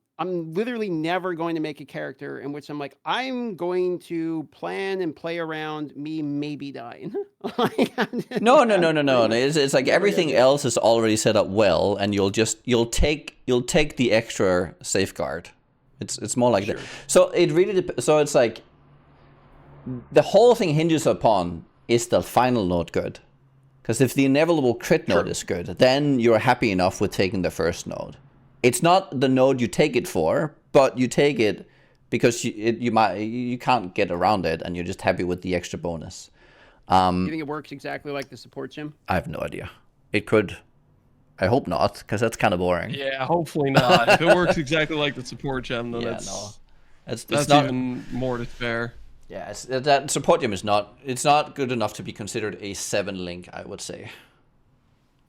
literally never going to make a character in which I'm like, I'm going to plan and play around me maybe dying. Like, No. pretty much It's like never everything gonna do it. else is already set up well, and you'll take the extra safeguard. It's more like that. Sure. So it really so it's like the whole thing hinges upon, is the final node good? Because if the inevitable crit node is good, then you're happy enough with taking the first node. It's not the node you take it for, but you take it because you can't get around it, and you're just happy with the extra bonus. You think it works exactly like the support gym? I have no idea. It could. I hope not, because that's kind of boring. Yeah, hopefully not. If it works exactly like the support gem, then It's that's not even more despair. Yeah, that support gem is not. It's not good enough to be considered a 7 link, I would say.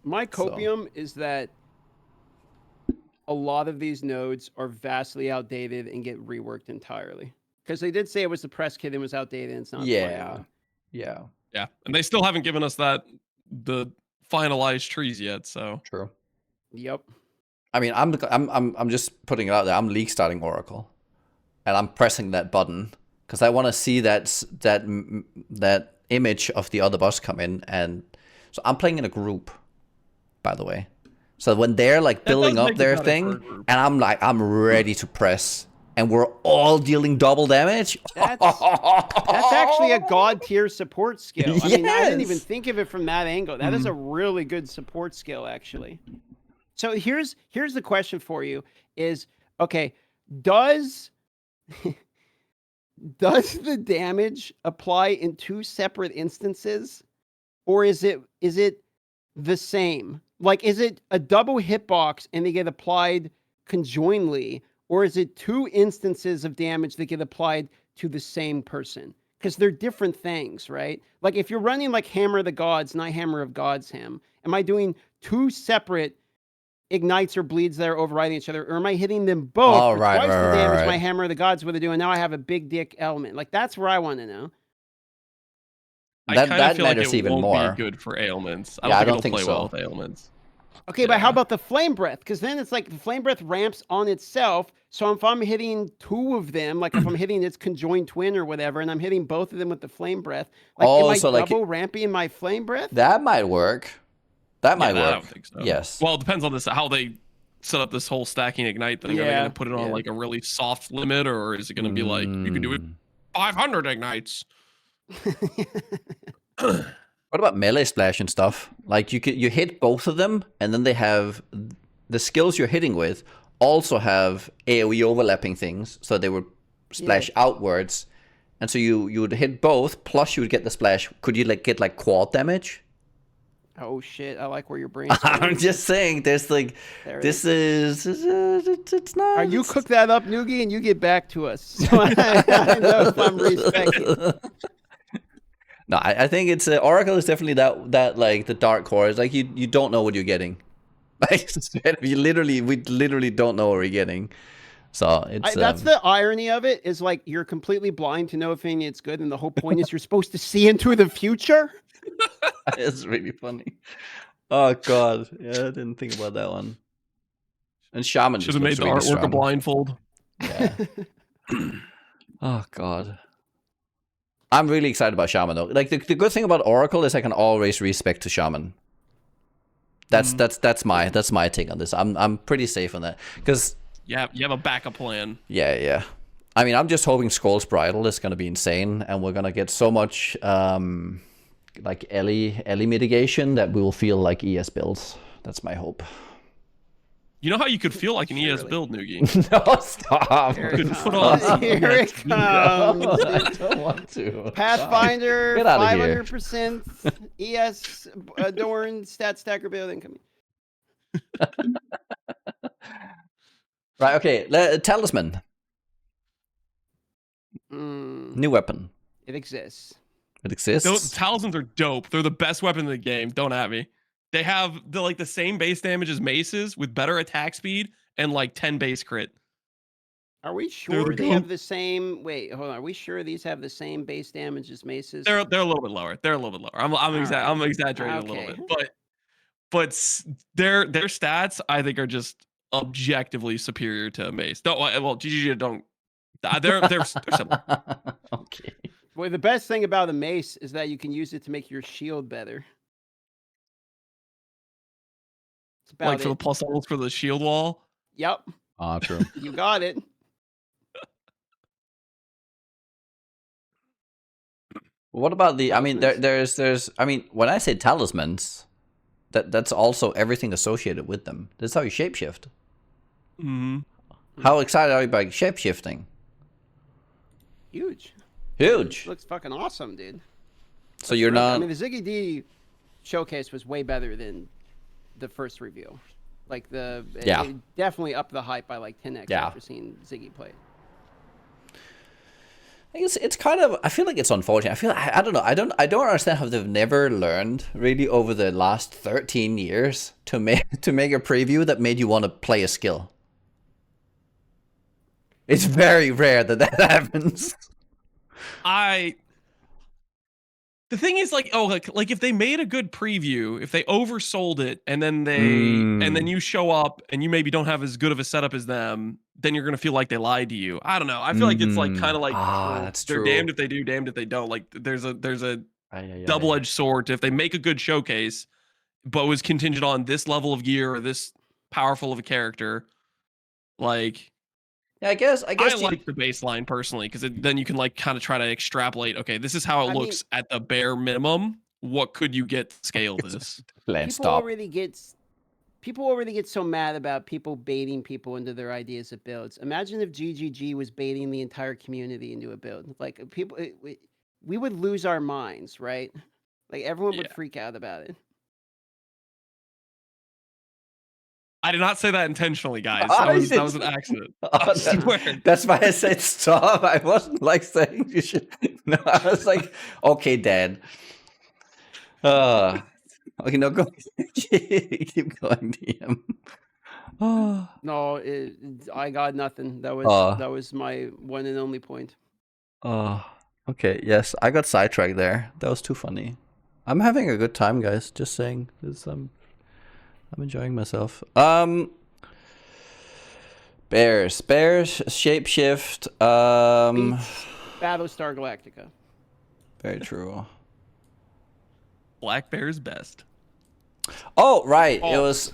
My copium is that a lot of these nodes are vastly outdated and get reworked entirely. Because they did say it was the press kit and was outdated, and it's not. Yeah. Yeah, and they still haven't given us the finalized trees yet. So True. Yep. I mean, I'm just putting it out there. I'm league starting Oracle, and I'm pressing that button because I want to see that image of the other boss come in, and so I'm playing in a group, by the way. So when they're like building up their thing, and I'm ready to press, and we're all dealing double damage. That's actually a god tier support skill. I mean, I didn't even Yes. think of it from that angle. That is a really good support skill, actually. So here's the question for you: is okay, does the damage apply in 2 separate instances, or is it the same? Like, is it a double hitbox and they get applied conjointly, or is it 2 instances of damage that get applied to the same person? Because they're different things, right? Like, if you're running like Hammer of the Gods, not Hammer of Gods Him, am I doing 2 separate ignites or bleeds that are overriding each other, or am I hitting them both for twice the damage my Hammer of the Gods would have done? Now I have a big dick element. Like, that's where I want to know. I kind of feel like matters it even won't more. be good for ailments. I don't don't think think it'll play well so. with ailments. Okay, but how about the flame breath? Because then it's like the flame breath ramps on itself. So if I'm hitting 2 of them, like if I'm hitting its conjoined twin or whatever, and I'm hitting both of them with the flame breath, like am I double ramping my flame breath? That might work. That might work. I don't think so. Yes. Well, it depends on how they set up this whole stacking ignite thing. Are they going to put it on like a really soft limit, or is it going to be like you can do it 500 ignites? What about melee splash and stuff? Like you hit both of them, and then they have the skills you're hitting with also have AoE overlapping things, so they would splash outwards, and so you would hit both. Plus, you would get the splash. Could you get quad damage? Oh shit! I like where your brain's I'm just saying. There's like this is it's not. Are you cook that up, Nugi, and you get back to us? So I know if I'm respecting. No, I think it's Oracle is definitely that like the dark horse. Like you don't know what you're getting. Like we literally don't know what we're getting. So it's that's the irony of it, is like you're completely blind to know if it's good, and the whole point is you're supposed to see into the future. It's really funny. Oh god, yeah, I didn't think about that one. And Shaman should have made the artwork strong. a blindfold. Yeah. Oh god. I'm really excited about Shaman though. Like the good thing about Oracle is I can always respec to Shaman. That's my take on this. I'm pretty safe on that because you have a backup plan. Yeah. I mean, I'm just hoping Skull's Bridal is gonna be insane, and we're gonna get so much like Ellie mitigation that we will feel like ES builds. That's my hope. You know how you could feel like an ES build, Nugi? No, stop. Here Could put on Here it comes. I don't want to. Pathfinder, Get out of here. 500% ES adorned stat stacker building coming. Right, okay. Talisman. New weapon. It exists. It exists. Those talismans are dope. They're the best weapon in the game. Don't at me. They have the same base damage as maces with better attack speed and like 10 base crit. Are we They're sure the they have goat. the same? Wait, hold on. Are we sure these have the same base damage as maces? They're a little bit lower. They're a little bit lower. I'm All right. I'm exaggerating a little Okay. bit, but their stats I think are just objectively superior to mace. No, well, GGG don't. They're similar. Okay. Boy, the best thing about a mace is that you can use it to make your shield better. It's about Like for the it. plus levels for the shield wall. Yep, True. you got it. What about the? I mean, Talismans? there's. I mean, when I say talismans, that's also everything associated with them. That's how you shapeshift. Mm-hmm. How excited are you about shapeshifting? Huge. Huge. Looks fucking awesome, dude. So you're Terrific. not. I mean, the Ziggy D showcase was way better than the first reveal. Like Yeah. it definitely upped the hype by like 10x Yeah. after seeing Ziggy play. It's kind of. I feel like it's unfortunate. I don't know. I don't understand how they've never learned really over the last 13 years to make a preview that made you want to play a skill. It's very rare that happens. The thing is like if they made a good preview, if they oversold it and then you show up and you maybe don't have as good of a setup as them, then you're gonna feel like they lied to you. I don't know. I feel like it's like kind of like that's they're true. damned if they do, damned if they don't. Like there's a Ay. double-edged sword. If they make a good showcase, but was contingent on this level of gear or this powerful of a character, like Yeah, I guess. I like the baseline personally because then you can like kind of try to extrapolate. Okay, this is how it looks at the bare minimum. What could you get to scale this? People already get so mad about people baiting people into their ideas of builds. Imagine if GGG was baiting the entire community into a build. Like people, we would lose our minds, right? Like everyone would freak out about it. I did not say that intentionally, guys. That was an accident. I swear. That's why I said stop. I wasn't like saying you should. No, I was like, okay, Dad. Okay, no, go. Keep going, DM. No, I got nothing. That was my one and only point. Okay. Yes, I got sidetracked there. That was too funny. I'm having a good time, guys. Just saying, because I'm enjoying myself. Bears, shapeshift. Battlestar Galactica. Very true. Black Bear's best. Oh right, it was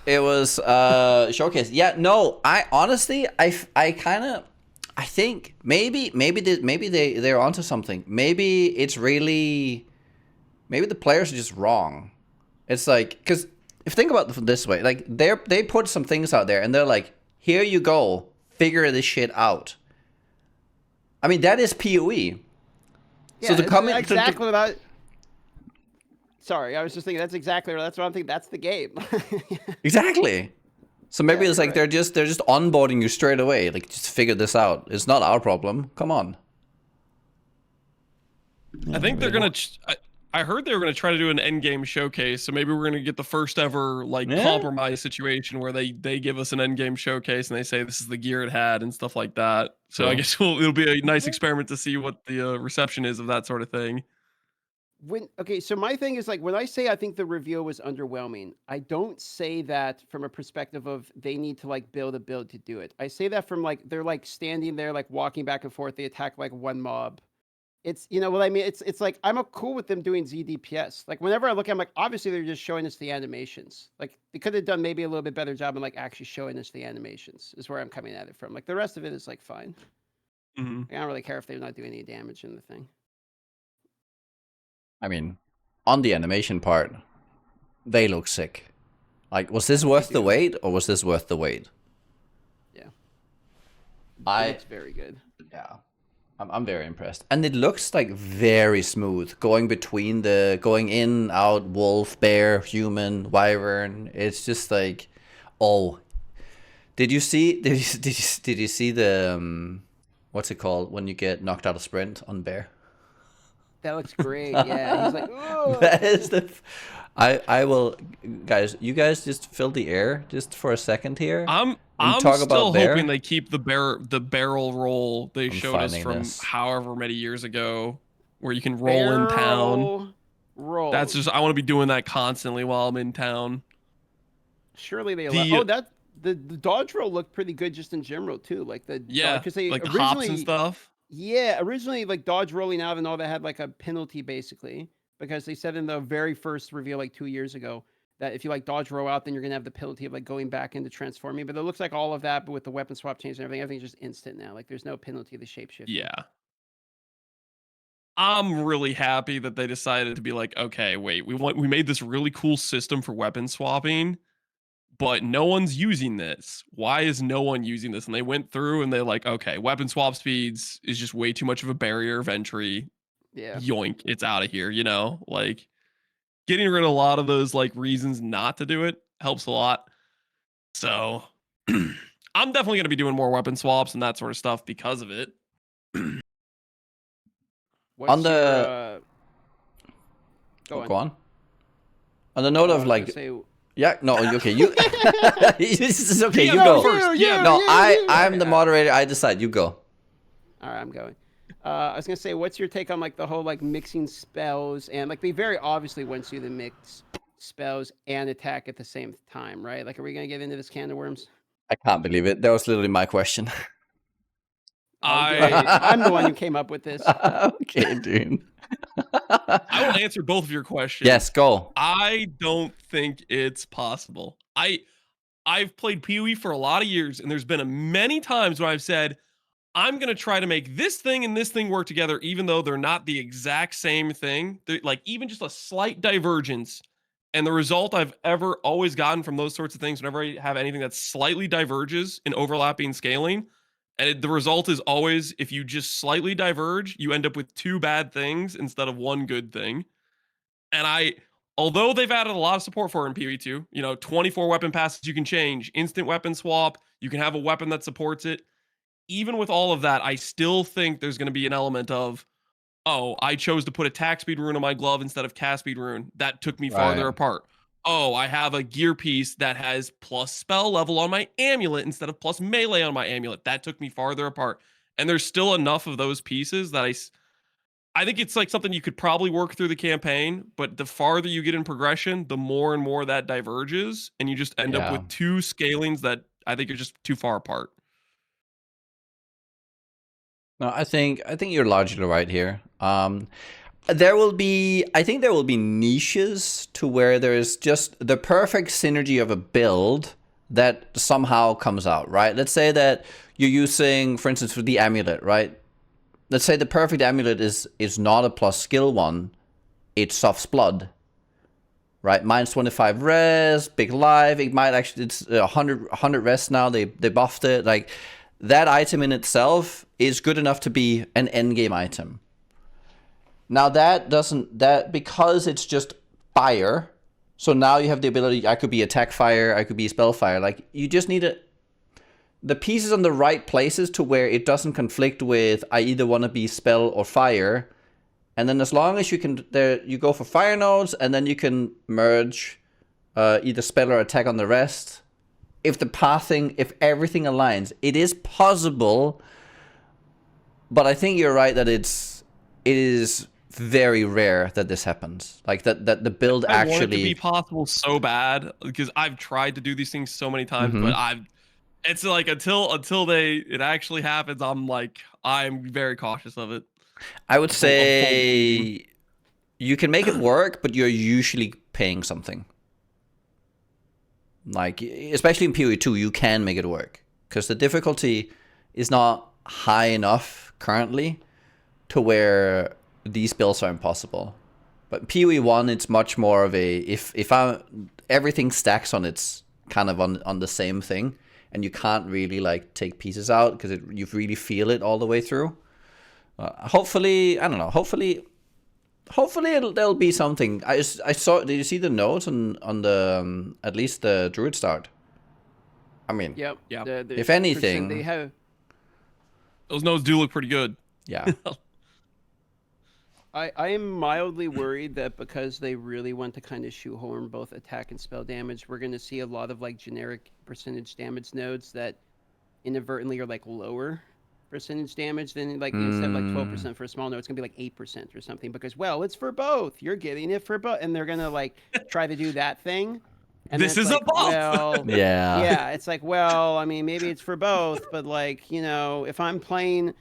showcase. Yeah, no, I honestly, I think maybe they're onto something. Maybe it's really, maybe the players are just wrong. It's like, because if you think about it this way, like they put some things out there and they're like, here you go, figure this shit out. I mean, that is PoE. Yeah, so the comment exactly without. Sorry, I was just thinking that's what I'm thinking. That's the game. Exactly. So maybe it's like they're just onboarding you straight away. Like, just figure this out. It's not our problem. Come on. I think they're gonna. I heard they were gonna try to do an end game showcase. So maybe we're gonna get the first ever like compromise situation where they give us an end game showcase and they say this is the gear it had and stuff like that. So I guess it'll be a nice experiment to see what the reception is of that sort of thing. So my thing is like when I say I think the reveal was underwhelming, I don't say that from a perspective of they need to like build a build to do it. I say that from like they're like standing there like walking back and forth. They attack like one mob. It's, you know what I mean? It's like I'm cool with them doing ZDPS. Like whenever I look at them, like obviously they're just showing us the animations. Like they could have done maybe a little bit better job in like actually showing us the animations. Is where I'm coming at it from. Like the rest of it is like fine. Mm-hmm. I don't really care if they're not doing any damage in the thing. I mean, on the animation part, they look sick. Like, was this worth the wait, or was this worth the wait? Yeah. It's very good. Yeah. I'm very impressed. And it looks like very smooth, going in, out, wolf, bear, human, wyvern. It's just like, oh. Did you see the, what's it called, when you get knocked out of sprint on bear? That looks great. Yeah, he's like, oh. That is I will, guys. You guys just fill the air just for a second here. I'm talk still about bear. hoping they keep the barrel roll they showed us finding from this. however many years ago, where you can roll in town. Barrel roll. That's just I want to be doing that constantly while I'm in town. Surely they allow. Oh, that the dodge roll looked pretty good just in general too. Like because they like the originally hops and stuff. Yeah, originally like dodge rolling out and all that had like a penalty basically, because they said in the very first reveal like 2 years ago that if you like dodge roll out, then you're gonna have the penalty of like going back into transforming. But it looks like all of that, but with the weapon swap change and everything's just instant now. Like there's no penalty of the shapeshifting. Yeah. I'm really happy that they decided to be like, okay, wait, we made this really cool system for weapon swapping, but no one's using this. Why is no one using this? And they went through and they're like, okay, weapon swap speeds is just way too much of a barrier of entry. Yeah. Yoink, it's out of here, like getting rid of a lot of those like reasons not to do it helps a lot. So I'm definitely going to be doing more weapon swaps and that sort of stuff because of it. What's On the your, go on. On the note of like, yeah, no, okay, you. This is okay. You go first. Yeah, no, I'm the moderator. I decide. You go. All right, I'm going. I was gonna say, what's your take on like the whole like mixing spells and like they very obviously want you to mix spells and attack at the same time, right? Like, are we gonna get into this can of worms? I can't believe it. That was literally my question. I'm the one who came up with this. Okay, dude. I will answer both of your questions. Yes, go. I don't think it's possible. I've played PoE for a lot of years, and there's been many times when I've said, I'm going to try to make this thing and this thing work together, even though they're not the exact same thing. They're like even just a slight divergence. And the result I've ever always gotten from those sorts of things, whenever I have anything that slightly diverges in overlapping scaling, the result is always if you just slightly diverge, you end up with two bad things instead of one good thing. And although they've added a lot of support for it in PoE2, 24 weapon passes you can change, instant weapon swap, you can have a weapon that supports it. Even with all of that, I still think there's going to be an element of, oh, I chose to put attack speed rune on my glove instead of cast speed rune. That took me farther apart. Oh, I have a gear piece that has plus spell level on my amulet instead of plus melee on my amulet. That took me farther apart. And there's still enough of those pieces that I think it's like something you could probably work through the campaign, but the farther you get in progression, the more and more that diverges, and you just end up with two scalings that I think are just too far apart. No, I think you're largely right here. There will be niches to where there is just the perfect synergy of a build that somehow comes out, right? Let's say that you're using, for instance, for the amulet, right? Let's say the perfect amulet is not a plus skill one, it's Soft's Blood, right? Minus 25 res, big life. It might actually, it's 100 res now. They buffed it. Like that item in itself is good enough to be an endgame item. Now because it's just fire, so now you have the ability, I could be attack fire, I could be spell fire. Like you just need the pieces on the right places to where it doesn't conflict with, I either want to be spell or fire. And then as long as you can, you go for fire nodes, and then you can merge either spell or attack on the rest. If if everything aligns, it is possible. But I think you're right that it is very rare that this happens. Like that the build actually. I want it to be possible so bad because I've tried to do these things so many times, but it's like until it actually happens, I'm very cautious of it. I would say you can make it work, but you're usually paying something. Like, especially in PoE2, you can make it work because the difficulty is not high enough currently to where these builds are impossible. But PoE1, it's much more of a if everything stacks on its kind of on the same thing, and you can't really like take pieces out because you really feel it all the way through. Hopefully, I don't know. Hopefully there'll be something. I saw. Did you see the notes on the at least the Druid start? I mean, yep. If anything, they have. Those notes do look pretty good. Yeah. I am mildly worried that because they really want to kind of shoehorn both attack and spell damage, we're going to see a lot of like generic percentage damage nodes that inadvertently are like lower percentage damage than like instead of like 12% for a small node, it's gonna be like 8% or something because well, it's for both. You're getting it for both, and they're gonna like try to do that thing. And This is like, a buff. well, Yeah. it's like, well, I mean, maybe it's for both, but like, you know, if I'm playing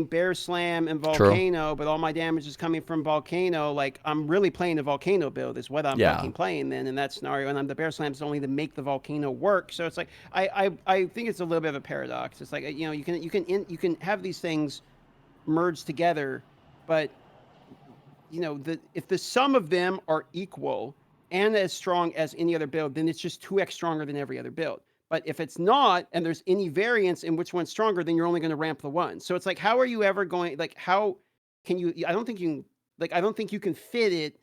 Bear Slam and Volcano, but all my damage is coming from Volcano, like I'm really playing a Volcano build is what I'm fucking playing then in that scenario, and I'm the Bear Slam's only to make the Volcano work. So it's like I think it's a little bit of a paradox. It's like, you know, you can have these things merged together, but you know, if the sum of them are equal and as strong as any other build, then it's just 2x stronger than every other build. But if it's not, and there's any variance in which one's stronger, then you're only going to ramp the one. So it's like, how are you ever going? Like, how can you? I don't think you can. Like, I don't think you can fit it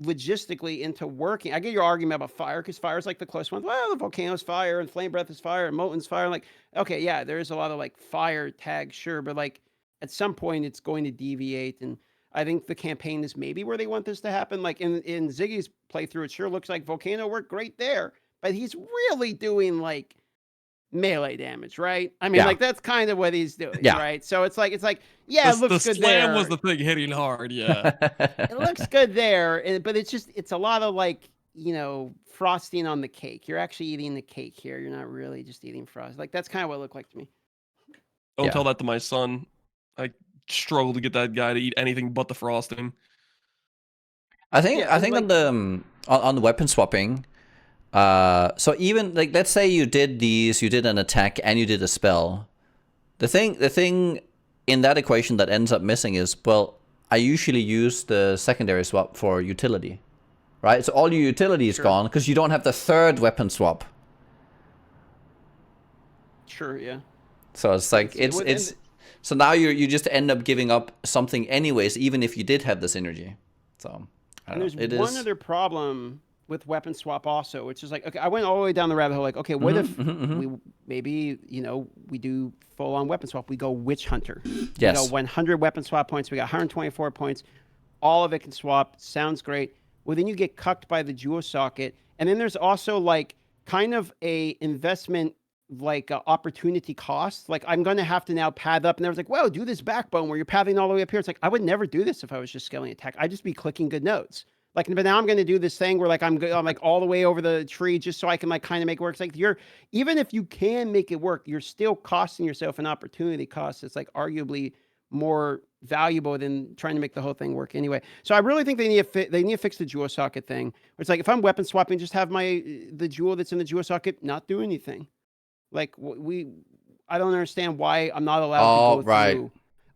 logistically into working. I get your argument about fire because fire is like the close one. Well, the volcano's fire and flame breath is fire and molten's fire. Like, okay, yeah, there is a lot of like fire tags, sure, but like at some point it's going to deviate. And I think the campaign is maybe where they want this to happen. Like in Ziggy's playthrough, it sure looks like Volcano worked great there, but he's really doing like melee damage, right? I mean, like that's kind of what he's doing, right? So it's like, yeah, it looks good there. The slam was the thing hitting hard, yeah. It looks good there, but it's a lot of like, you know, frosting on the cake. You're actually eating the cake here. You're not really just eating frost. Like that's kind of what it looked like to me. Don't tell that to my son. I struggle to get that guy to eat anything but the frosting. I think like, on the weapon swapping. So even like let's say you did an attack and you did a spell. The thing in that equation that ends up missing is, well, I usually use the secondary swap for utility, right? So all your utility is gone because you don't have the third weapon swap. Sure, yeah. So it's like it's so now you just end up giving up something anyways, even if you did have the synergy. So I don't know. There's one other problem with weapon swap also, which is like, okay, I went all the way down the rabbit hole. Like, okay, what if we maybe, you know, we do full on weapon swap? We go Witch Hunter. Yes. We go 100 weapon swap points. We got 124 points. All of it can swap. Sounds great. Well, then you get cucked by the jewel socket. And then there's also like kind of a investment, like opportunity cost. Like I'm going to have to now pad up. And there was like, well, do this backbone where you're padding all the way up here. It's like, I would never do this if I was just scaling attack. I'd just be clicking good nodes. Like, but now I'm going to do this thing where like I'm like all the way over the tree just so I can like kind of make it work. It's like even if you can make it work, you're still costing yourself an opportunity cost. It's like arguably more valuable than trying to make the whole thing work anyway. So I really think they need to fix the jewel socket thing. It's like if I'm weapon swapping, just have the jewel that's in the jewel socket not do anything. Like I don't understand why I'm not allowed to go through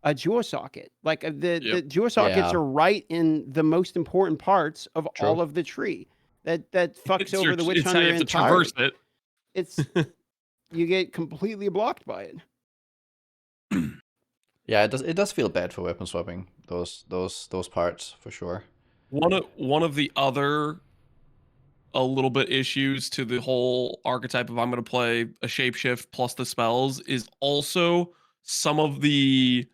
a jewel socket. Like the jewel sockets are right in the most important parts of all of the tree. That fucks over the witch hunter entirely. Traverse it. It's you get completely blocked by it. Yeah, it does feel bad for weapon swapping those parts for sure. One of the other a little bit issues to the whole archetype of I'm going to play a shapeshift plus the spells is also some of the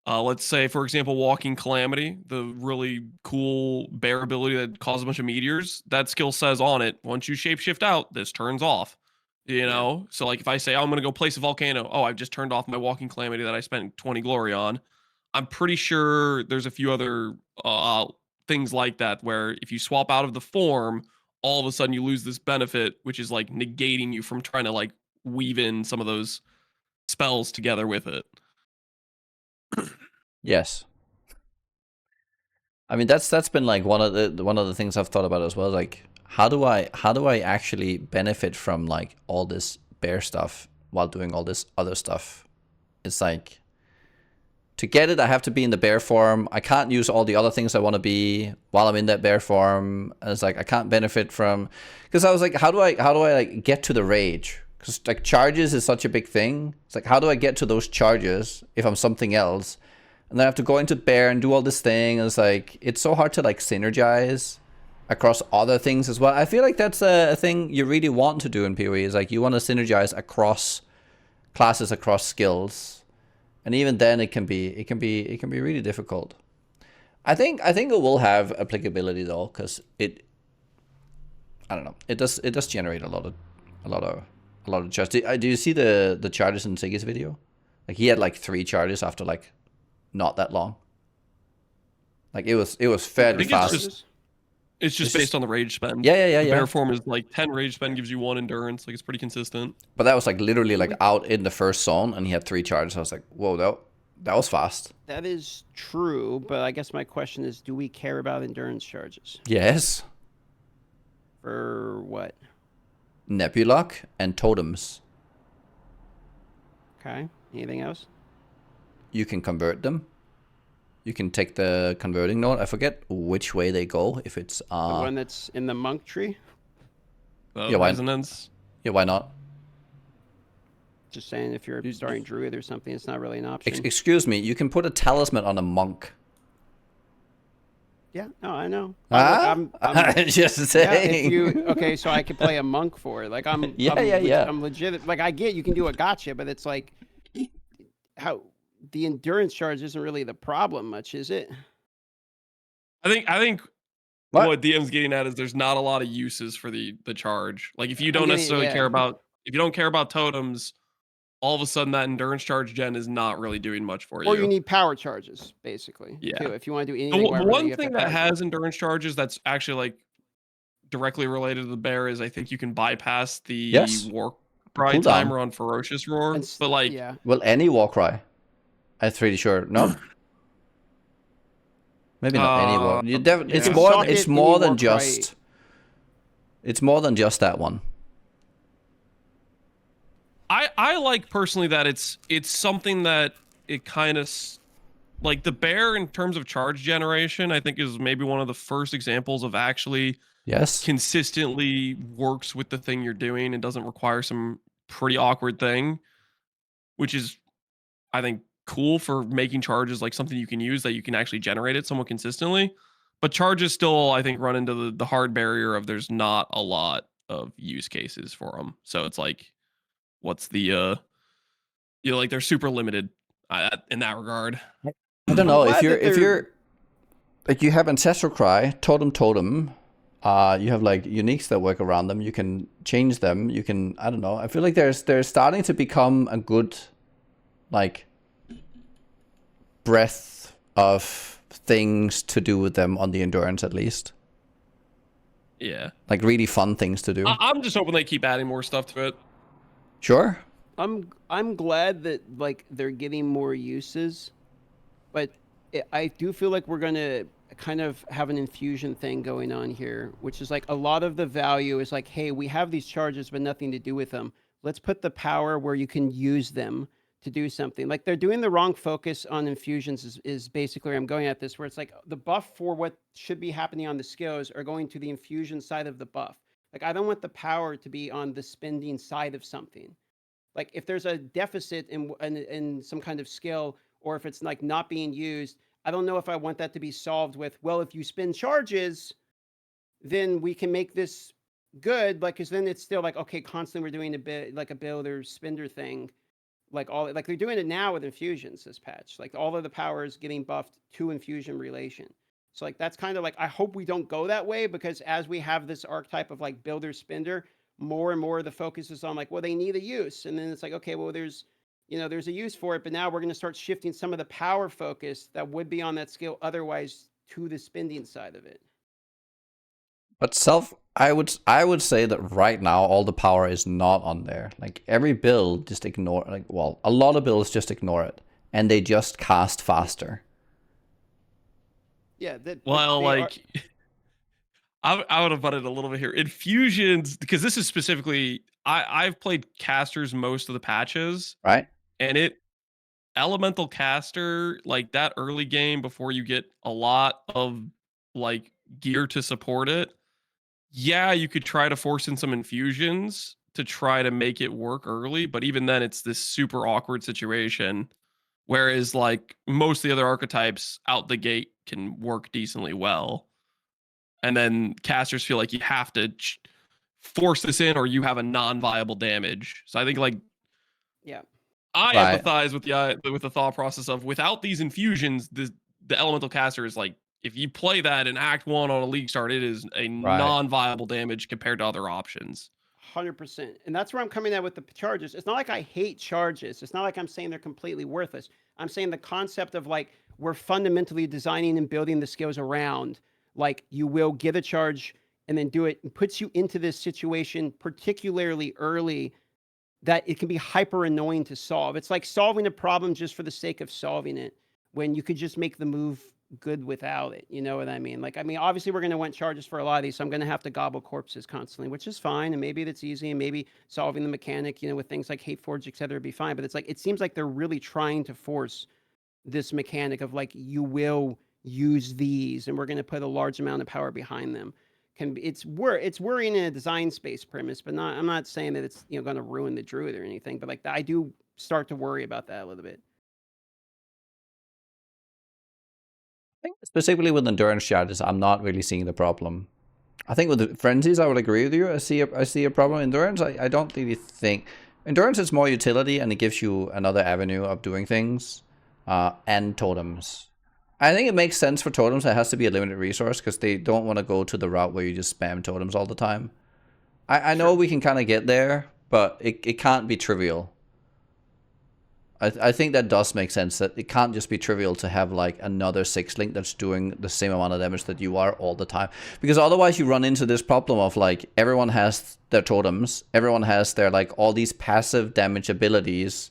let's say, for example, Walking Calamity, the really cool bear ability that causes a bunch of meteors. That skill says on it, once you shapeshift out, this turns off. You know? So like if I say, oh, I'm going to go place a volcano. Oh, I've just turned off my Walking Calamity that I spent 20 glory on. I'm pretty sure there's a few other things like that where if you swap out of the form, all of a sudden you lose this benefit, which is like negating you from trying to like weave in some of those spells together with it. Yes. I mean that's been like one of the things I've thought about as well. Like how do I actually benefit from like all this bear stuff while doing all this other stuff? It's like to get it I have to be in the bear form. I can't use all the other things I want to be while I'm in that bear form. And it's like I can't benefit from because I was like how do I like get to the rage? Because like charges is such a big thing. It's like how do I get to those charges if I'm something else? And then I have to go into bear and do all this thing. And it's like, it's so hard to like synergize across other things as well. I feel like that's a thing you really want to do in PoE is like you want to synergize across classes, across skills. And even then it can be really difficult. I think it will have applicability though, because I don't know. It does generate a lot of charges. Do you see the charges in Siggy's video? Like he had like 3 charges after like not that long. Like it was fairly fast. It's just based on the rage spend. Yeah. The bear form is like 10 rage spend gives you 1 endurance. Like it's pretty consistent. But that was like literally like out in the first zone, and he had 3 charges. I was like, whoa, that was fast. That is true, but I guess my question is, do we care about endurance charges? Yes. For what? Nebulok and totems. Okay. Anything else? You can convert them. You can take the converting node. I forget which way they go. If it's The one that's in the monk tree? Yeah, why- Resonance. yeah, why not? Just saying, if you're starting Druid or something, it's not really an option. Excuse me. You can put a talisman on a monk. Yeah, no, I know. I'm just saying. Okay, so I could play a monk for it. Like I'm legit. Like I get you can do a gotcha, but it's like how the endurance charge isn't really the problem much, is it? I think what DM's getting at is there's not a lot of uses for the charge. Like if you don't necessarily care about totems, all of a sudden that endurance charge gen is not really doing much for you. Or you need power charges, basically. Yeah. Too, if you want to do anything. The one thing that has endurance charges that's actually like directly related to the bear is I think you can bypass the war cry timer on ferocious roar. But like, well, any war cry, I'm pretty sure. No. Maybe not any war. You it's more than just. It's more than just that one. I like personally that it's something that it kind of like the bear in terms of charge generation, I think is maybe one of the first examples of actually consistently works with the thing you're doing and doesn't require some pretty awkward thing, which is I think cool for making charges like something you can use that you can actually generate it somewhat consistently. But charges still I think run into the hard barrier of there's not a lot of use cases for them. So it's like what's the like they're super limited in that regard. I don't know if you're like you have ancestral cry, totem, you have like uniques that work around them. You can change them. You can I don't know. I feel like they're starting to become a good like breadth of things to do with them on the endurance at least. Yeah, like really fun things to do. I'm just hoping they keep adding more stuff to it. Sure. I'm glad that like they're getting more uses, but I do feel like we're gonna kind of have an infusion thing going on here, which is like a lot of the value is like, hey, we have these charges but nothing to do with them. Let's put the power where you can use them to do something. Like they're doing the wrong focus on infusions is basically where I'm going at this, where it's like the buff for what should be happening on the skills are going to the infusion side of the buff. Like I don't want the power to be on the spending side of something. Like if there's a deficit in some kind of skill, or if it's like not being used, I don't know if I want that to be solved with, well, if you spend charges, then we can make this good. Like, cause then it's still like, okay, constantly we're doing a bit like a builder spender thing. Like they're doing it now with infusions this patch. Like all of the power is getting buffed to infusion relation. So like, that's kind of like, I hope we don't go that way, because as we have this archetype of like builder spender, more and more the focus is on like, well, they need a use. And then it's like, okay, well, there's a use for it, but now we're going to start shifting some of the power focus that would be on that skill otherwise to the spending side of it. But I would say that right now all the power is not on there. Like every build just ignore, like, well, a lot of builds just ignore it and they just cast faster. Yeah. I would have put it a little bit here. Infusions, because this is specifically, I've played casters most of the patches. Right. And elemental caster, like that early game before you get a lot of like gear to support it. Yeah, you could try to force in some infusions to try to make it work early. But even then it's this super awkward situation. Whereas like most of the other archetypes out the gate can work decently well. And then casters feel like you have to force this in or you have a non-viable damage. So I think like, I empathize with the thought process of without these infusions, the elemental caster is like if you play that in Act 1 on a league start, it is a non-viable damage compared to other options. 100%. And that's where I'm coming at with the charges. It's not like I hate charges. It's not like I'm saying they're completely worthless. I'm saying the concept of like we're fundamentally designing and building the skills around like you will get a charge and then do it and puts you into this situation particularly early that it can be hyper annoying to solve. It's like solving a problem just for the sake of solving it when you could just make the move good without it. You know what I mean? Like, I mean, obviously we're going to want charges for a lot of these, so I'm going to have to gobble corpses constantly, which is fine. And maybe that's easy. And maybe solving the mechanic, you know, with things like Hate Forge, et cetera, would be fine. But it's like, it seems like they're really trying to force this mechanic of like, you will use these and we're going to put a large amount of power behind them. It's worrying in a design space premise, but not, I'm not saying that it's, you know, going to ruin the Druid or anything, but like I do start to worry about that a little bit. I think specifically with endurance charges, I'm not really seeing the problem. I think with the frenzies, I would agree with you. I see a problem. Endurance, I don't really think endurance is more utility, and it gives you another avenue of doing things. And totems. I think it makes sense for totems. It has to be a limited resource because they don't want to go to the route where you just spam totems all the time. I know we can kind of get there, but it can't be trivial. I think that does make sense, that it can't just be trivial to have like another 6-link that's doing the same amount of damage that you are all the time. Because otherwise you run into this problem of like everyone has their totems, everyone has their like all these passive damage abilities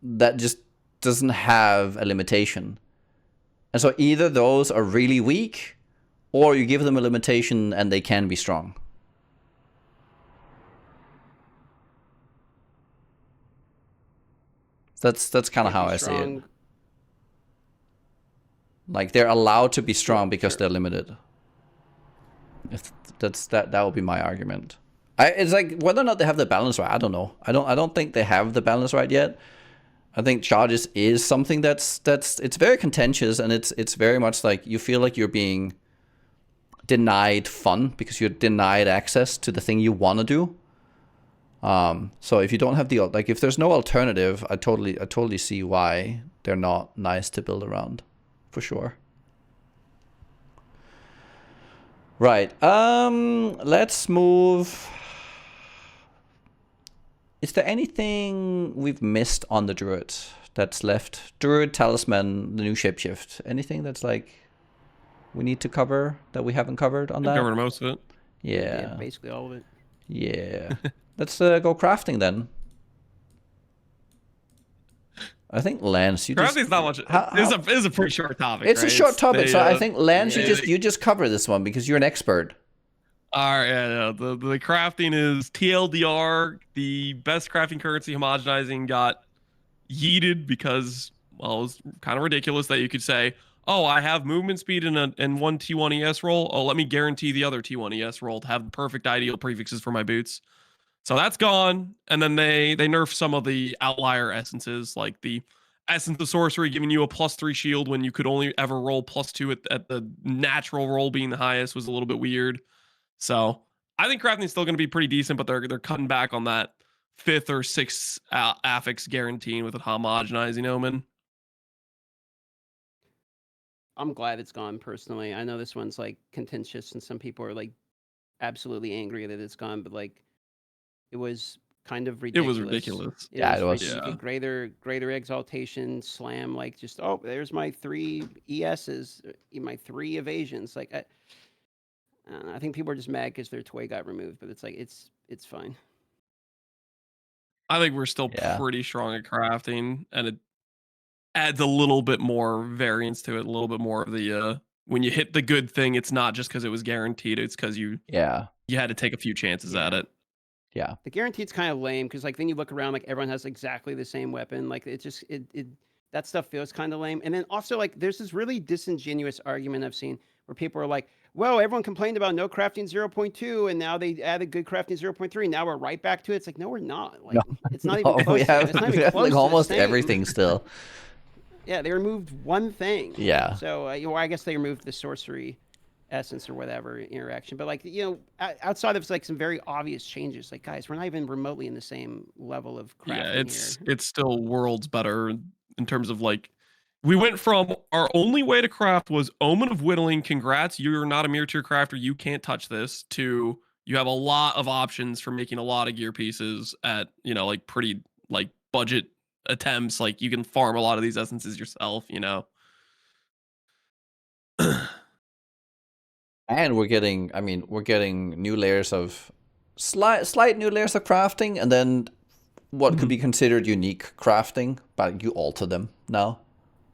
that just doesn't have a limitation. And so either those are really weak or you give them a limitation and they can be strong. That's kind of how I see it. Like they're allowed to be strong because they're limited. If that would be my argument. It's like whether or not they have the balance right, I don't know. I don't think they have the balance right yet. I think charges is something that's it's very contentious, and it's very much like you feel like you're being denied fun because you're denied access to the thing you want to do. So if you don't have the like, if there's no alternative, I totally see why they're not nice to build around, for sure. Right. Let's move. Is there anything we've missed on the Druid that's left? Druid, Talisman, the new Shapeshift. Anything that's like we need to cover that we haven't covered on that? Covered most of it. Yeah, basically all of it. Yeah. Let's go crafting then. I think Lance, you crafting's not much. It's a pretty short topic. It's right? a short topic, so I think Lance, yeah, you just cover this one because you're an expert. All right, yeah. The crafting is TLDR. The best crafting currency homogenizing got yeeted because, well, it was kind of ridiculous that you could say, oh, I have movement speed in one T1 ES roll. Oh, let me guarantee the other T1 ES roll to have the perfect ideal prefixes for my boots. So that's gone. And then they nerfed some of the outlier essences, like the Essence of Sorcery giving you a +3 shield when you could only ever roll +2 at the natural roll being the highest was a little bit weird. So I think crafting's still going to be pretty decent, but they're cutting back on that 5th or 6th affix guaranteeing with a homogenizing omen. I'm glad it's gone personally. I know this one's like contentious and some people are like absolutely angry that it's gone, but like it was kind of ridiculous. It was ridiculous. It was. You get greater exaltation, slam, like just, oh, there's my 3 ESs, my 3 evasions. Like I think people are just mad because their toy got removed, but it's like it's fine. I think we're still pretty strong at crafting, and it adds a little bit more variance to it, a little bit more of the when you hit the good thing, it's not just because it was guaranteed, it's because you had to take a few chances at it. Yeah. The guaranteed's kind of lame because like then you look around, like everyone has exactly the same weapon. Like it just that stuff feels kind of lame. And then also like there's this really disingenuous argument I've seen where people are like, well, everyone complained about no crafting 0.2 and now they added good crafting 0.3. Now we're right back to it. It's like, no, we're not. Like it's not even close. We have like almost to everything still. Yeah, they removed one thing. Yeah. So I guess they removed the sorcery essence or whatever interaction, but like, you know, outside of like some very obvious changes, like guys, we're not even remotely in the same level of crafting. It's still worlds better in terms of like We went from our only way to craft was Omen of Whittling, congrats, you're not a mirror tier crafter, you can't touch this, to you have a lot of options for making a lot of gear pieces at, you know, like pretty like budget attempts. Like you can farm a lot of these essences yourself, you know. And we're getting, I mean, we're getting new layers of slight new layers of crafting, and then what could be considered unique crafting, but you alter them now.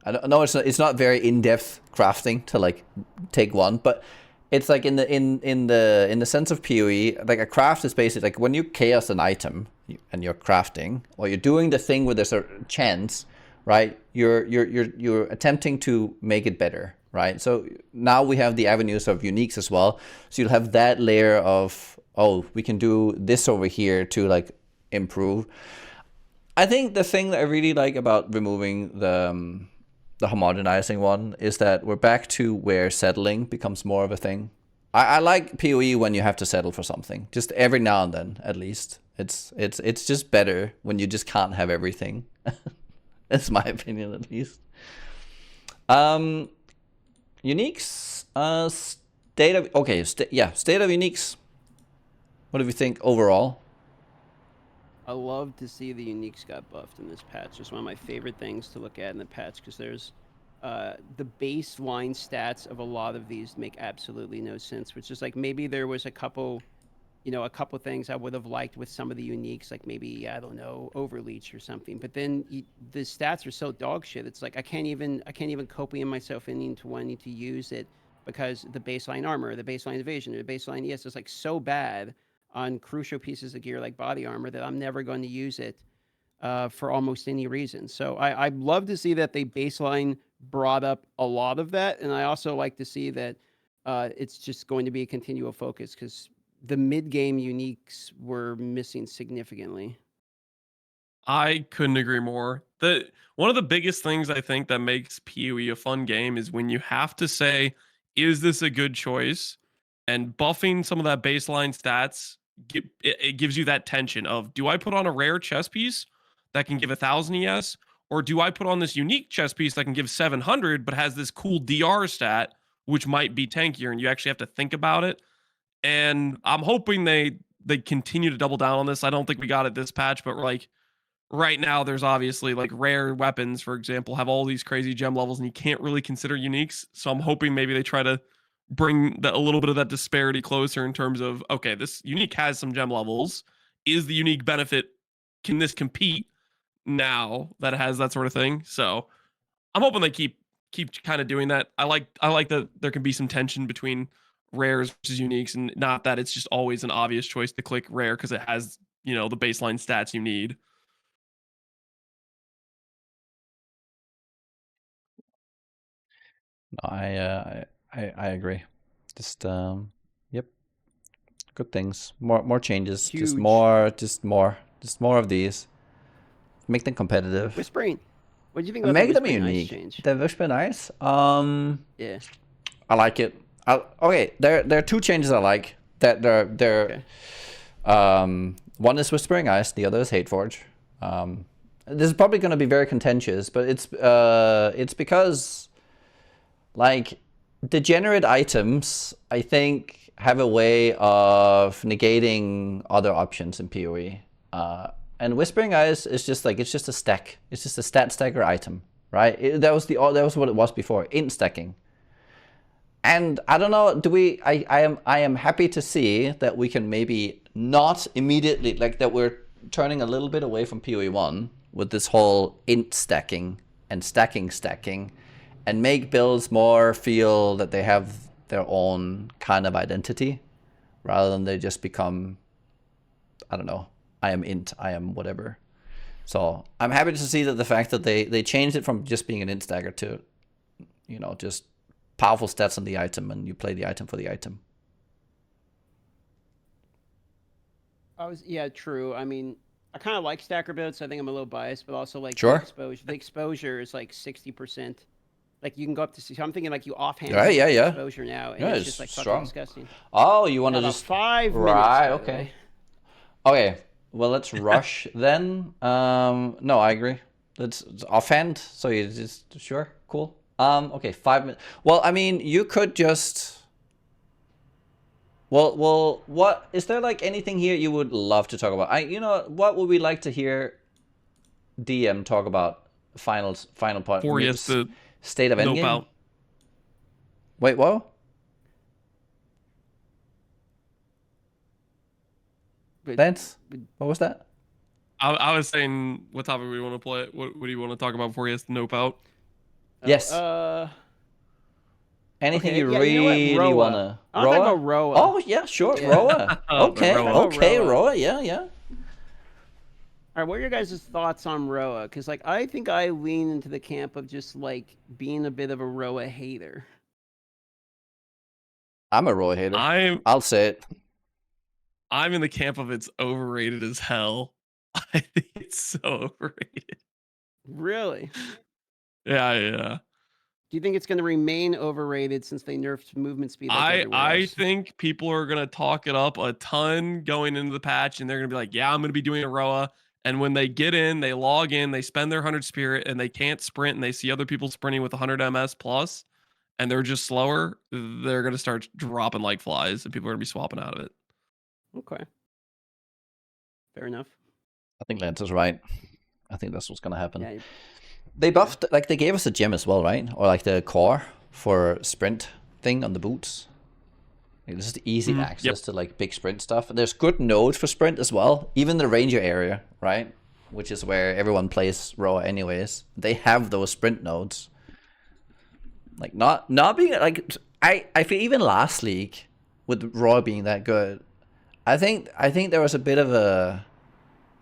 I don't know, it's not very in-depth crafting to like take one, but it's like in the sense of PoE, like a craft is basically like when you chaos an item and you're crafting, or you're doing the thing with a certain chance, right? You're attempting to make it better, right? So now we have the avenues of uniques as well. So you'll have that layer of, oh, we can do this over here to like improve. I think the thing that I really like about removing the homogenizing one is that we're back to where settling becomes more of a thing. I like PoE when you have to settle for something, just every now and then, at least. It's just better when you just can't have everything. That's my opinion, at least. Uniques, state of state of uniques. What do you think overall? I love to see the uniques got buffed in this patch. It's one of my favorite things to look at in the patch, because there's the baseline stats of a lot of these make absolutely no sense, which is like maybe there was a couple things I would have liked with some of the uniques, like maybe, I don't know, overleach or something. But then the stats are so dog shit. It's like I can't even copy myself into wanting to use it, because the baseline armor, the baseline evasion, the baseline ES is like so bad on crucial pieces of gear like body armor that I'm never going to use it for almost any reason. So I'd love to see that they baseline brought up a lot of that, and I also like to see that it's just going to be a continual focus, because the mid-game uniques were missing significantly. I couldn't agree more. One of the biggest things I think that makes PoE a fun game is when you have to say, is this a good choice? And buffing some of that baseline stats, it gives you that tension of, do I put on a rare chess piece that can give 1,000 ES? Or do I put on this unique chess piece that can give 700 but has this cool DR stat, which might be tankier? And you actually have to think about it. And I'm hoping they continue to double down on this. I don't think we got it this patch, but like right now there's obviously like rare weapons, for example, have all these crazy gem levels and you can't really consider uniques. So I'm hoping maybe they try to bring a little bit of that disparity closer in terms of, okay, this unique has some gem levels. Is the unique benefit, can this compete now that it has that sort of thing? So I'm hoping they keep kind of doing that. I like that there can be some tension between rares versus uniques, and not that it's just always an obvious choice to click rare because it has, you know, the baseline stats you need. I agree. Just yep, good things. More changes. Huge. Just more of these. Make them competitive. Whispering. What do you think about Make the them Whispering Ice unique. change? The Whispering Ice. Yeah. I like it. Okay, there are two changes I like. That they're Okay. One is Whispering Ice, the other is Hateforge. This is probably going to be very contentious, but it's because like degenerate items, I think, have a way of negating other options in PoE. And Whispering Eyes is just like, it's just a stack. It's just a stat stacker item, right? That was what it was before, int stacking. And I don't know, I am happy to see that we can maybe not immediately, like that we're turning a little bit away from PoE 1 with this whole int stacking and stacking, and make builds more feel that they have their own kind of identity, rather than they just become, I don't know, I am int, I am whatever. So I'm happy to see that the fact that they changed it from just being an int stacker to, you know, just powerful stats on the item, and you play the item for the item. Yeah, true. I mean, I kind of like stacker builds. So I think I'm a little biased, but also like Sure. the exposure is like 60%. Like you can go up to. So I'm thinking like you offhand. Right, yeah. Exposure now, and Yeah, it's it's just like strong. fucking disgusting. Oh, you want to About just 5 minutes. right? by the Okay. way. Okay. Well, let's rush then. No, I agree. It's offhand. So you just sure, cool. Okay, 5 minutes. Well, I mean, you could just. Well, what is there like anything here you would love to talk about? What would we like to hear DM talk about? Final part. For Maybe yes, the state of nope endgame. out. Wait, what? But- Lance, what was that? I was saying what topic we want to play. What do you want to talk about before he has to nope out? Yes. Anything okay, you yeah, you know what? really Rhoa. wanna? I'll talk about Rhoa. Oh yeah, sure, Yeah. Rhoa. Oh, Okay, Rhoa. okay, Rhoa. Rhoa. Yeah. All right, what are your guys' thoughts on Rhoa? Because like I think I lean into the camp of just like being a bit of a Rhoa hater. I'm a Rhoa hater. I'll say it. I'm in the camp of it's overrated as hell. I think it's so overrated. Really? Yeah. Do you think it's going to remain overrated since they nerfed movement speed? Like everywhere I else? think people are gonna talk it up a ton going into the patch, and they're gonna be like, "Yeah, I'm gonna be doing a Rhoa." And when they get in, they log in, they spend their 100 spirit, and they can't sprint, and they see other people sprinting with 100 MS plus, and they're just slower. They're gonna start dropping like flies, and people are gonna be swapping out of it. Okay. Fair enough. I think Lance is right. I think that's what's gonna happen. Yeah. They buffed, like they gave us a gem as well, right? Or like the core for sprint thing on the boots. Like, this is easy access to like big sprint stuff. And there's good nodes for sprint as well. Even the ranger area, right? Which is where everyone plays Rhoa anyways. They have those sprint nodes. Like not being like I feel even last league with Rhoa being that good. I think there was a bit of a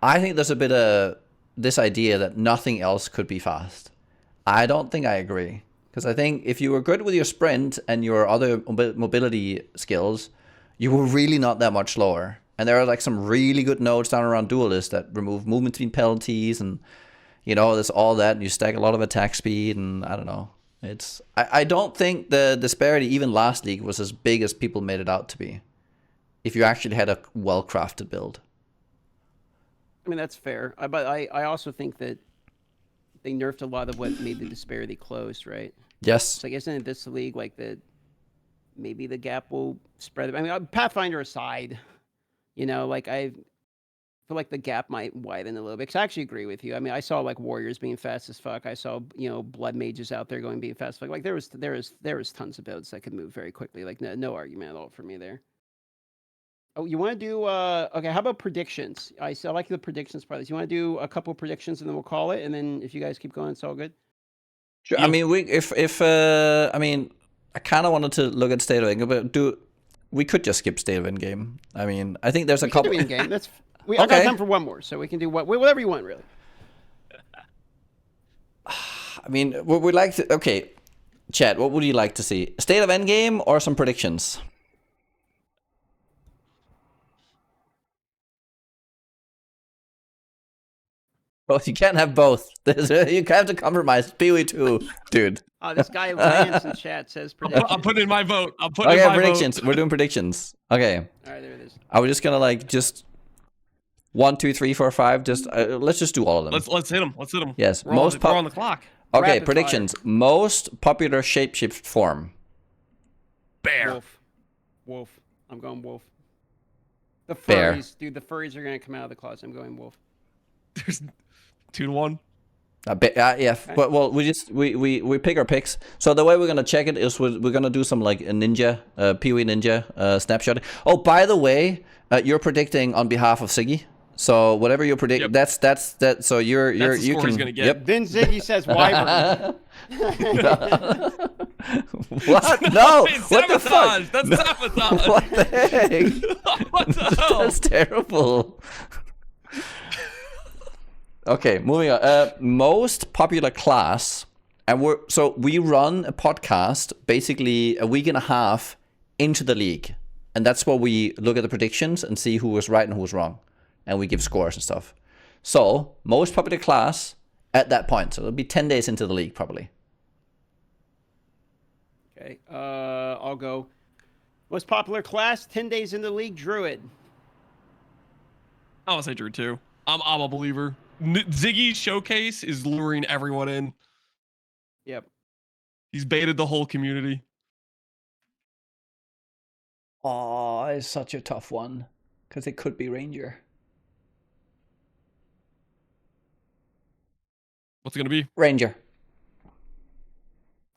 there's a bit of this idea that nothing else could be fast. I don't think I agree. Because I think if you were good with your sprint and your other mobility skills, you were really not that much slower. And there are like some really good nodes down around Duelist that remove movement speed penalties and, there's all that. And you stack a lot of attack speed and I don't know. I don't think the disparity even last league was as big as people made it out to be. If you actually had a well-crafted build. I mean, that's fair. But I also think that they nerfed a lot of what made the disparity closed, right? Yes. So I guess in this league, like maybe the gap will spread. I mean, Pathfinder aside, like I feel like the gap might widen a little bit. Because I actually agree with you. I mean, I saw like warriors being fast as fuck. I saw blood mages out there being fast as fuck. Like there was tons of builds that could move very quickly. Like no argument at all for me there. Oh, you want to do okay? How about predictions? I like the predictions part of this. You want to do a couple predictions and then we'll call it. And then if you guys keep going, it's all good. Sure. I mean, I kind of wanted to look at state of endgame, but we could just skip state of endgame. I mean, I think there's a couple. In game. I got time for one more, so we can do whatever you want, really. I mean, we like to. Okay, Chad, what would you like to see? State of endgame or some predictions? Well, you can't have both. You have to compromise. PoE 2, dude. Oh, this guy Lance in chat says predictions. I'm putting in my vote. I'm putting in my predictions. vote. We're doing predictions. Okay. All right, there it is. Are we just gonna just 1, 2, 3, 4, 5? Just let's just do all of them. Let's hit them. Let's hit them. Yes. We're on the clock. Okay. Rapid Predictions. fire. Most popular shapeshift form. Bear. Wolf. I'm going wolf. The furries, Bear. dude. The furries are gonna come out of the closet. I'm going wolf. There's 2-1. Yeah, but well, we pick our picks. So the way we're gonna check it is we're gonna do some like a ninja, PoE ninja snapshot. Oh, by the way, you're predicting on behalf of Siggy. So whatever you predict, that's that. So you can. Gonna get. Yep. Then Ziggy says wyvern. What? No. It's What the fuck? sabotage. That's sabotage. What the heck? What the hell? That's terrible. Okay, moving on. Most popular class, and we run a podcast basically a week and a half into the league, and that's where we look at the predictions and see who was right and who was wrong, and we give scores and stuff. So most popular class at that point, so it'll be 10 days into the league probably. Okay. I'll go. Most popular class, 10 days in the league, Druid. I would say Druid too. I'm a believer. Ziggy's showcase is luring everyone in. Yep. He's baited the whole community. Oh, it's such a tough one because it could be Ranger. What's it gonna be? Ranger.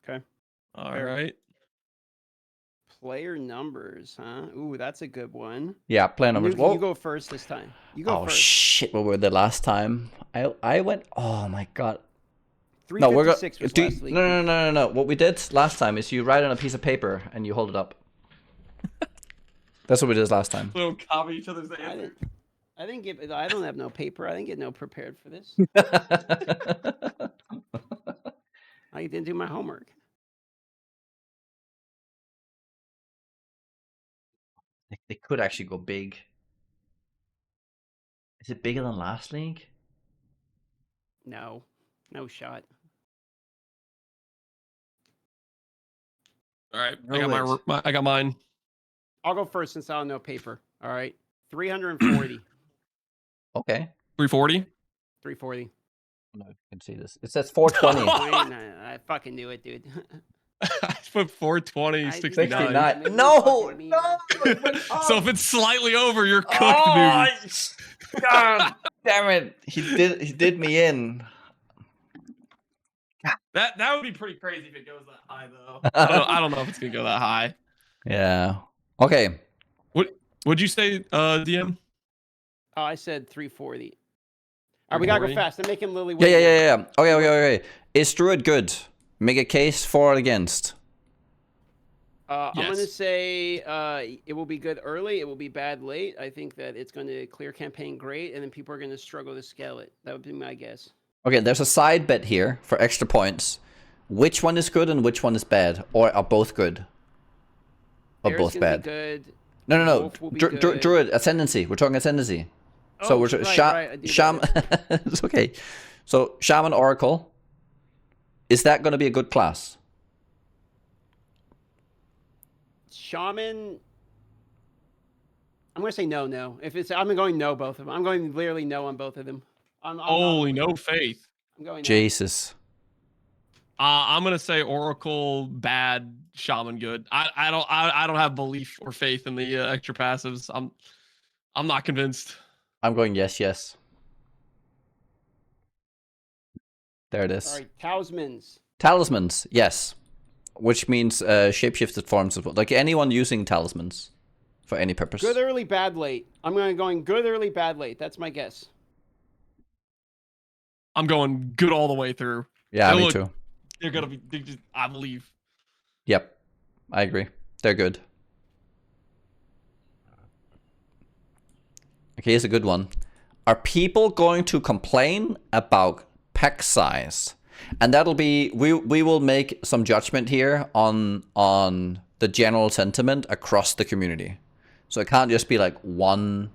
Okay. All Fair. right. Player numbers, huh? Ooh, that's a good one. Yeah, player numbers. Nugi, Whoa. you go first this time. You go Oh first. shit! What were the last time? I went. Oh my god. No, 356 was last league. No. What we did last time is you write on a piece of paper and you hold it up. That's what we did last time. We don't copy each other's answer. I don't have no paper. I didn't get no prepared for this. I didn't do my homework. They could actually go big. Is it bigger than last league? No shot. All right. Druids. I got mine. I'll go first since I don't know paper. All right. 340. Okay. 340. 340. No, you can see this. It says 420. I fucking knew it, dude. I put 420, 69. 69. No. It went up. So if it's slightly over, you're cooked, Oh, Nugi. God damn it. He did me in. That would be pretty crazy if it goes that high, though. I don't know if it's gonna go that high. Yeah. Okay. What'd you say, DM? Oh, I said 340. All right, we gotta go 340? fast. I'm making Lily wait. Yeah. Okay. Is Druid good? Make a case for or against. I'm Yes. gonna say it will be good early. It will be bad late. I think that it's going to clear campaign great, and then people are going to struggle to scale it. That would be my guess. Okay, there's a side bet here for extra points. Which one is good and which one is bad? Or are both good? Or Bear's both gonna bad? Be good. No. Wolf will be good. Druid, ascendancy. We're talking ascendancy. Oh, So we're right, I do Shaman. It's okay. So Shaman Oracle. Is that going to be a good class? Shaman. I'm gonna say no. If it's, I'm going no both of them. I'm going literally no on both of them. I'm Holy no faith. I'm going no. Jesus. I'm gonna say Oracle bad, Shaman good. I don't have belief or faith in the extra passives. I'm not convinced. I'm going yes. There it is. All right, talismans. Talismans, yes. Which means shapeshifted forms as well. Like anyone using talismans for any purpose. Good early, bad late. I'm going good early, bad late. That's my guess. I'm going good all the way through. Yeah, me too. They're gonna be. I believe. Yep, I agree. They're good. Okay, here's a good one. Are people going to complain about pack size? And that'll be, we will make some judgment here on the general sentiment across the community. So it can't just be like one,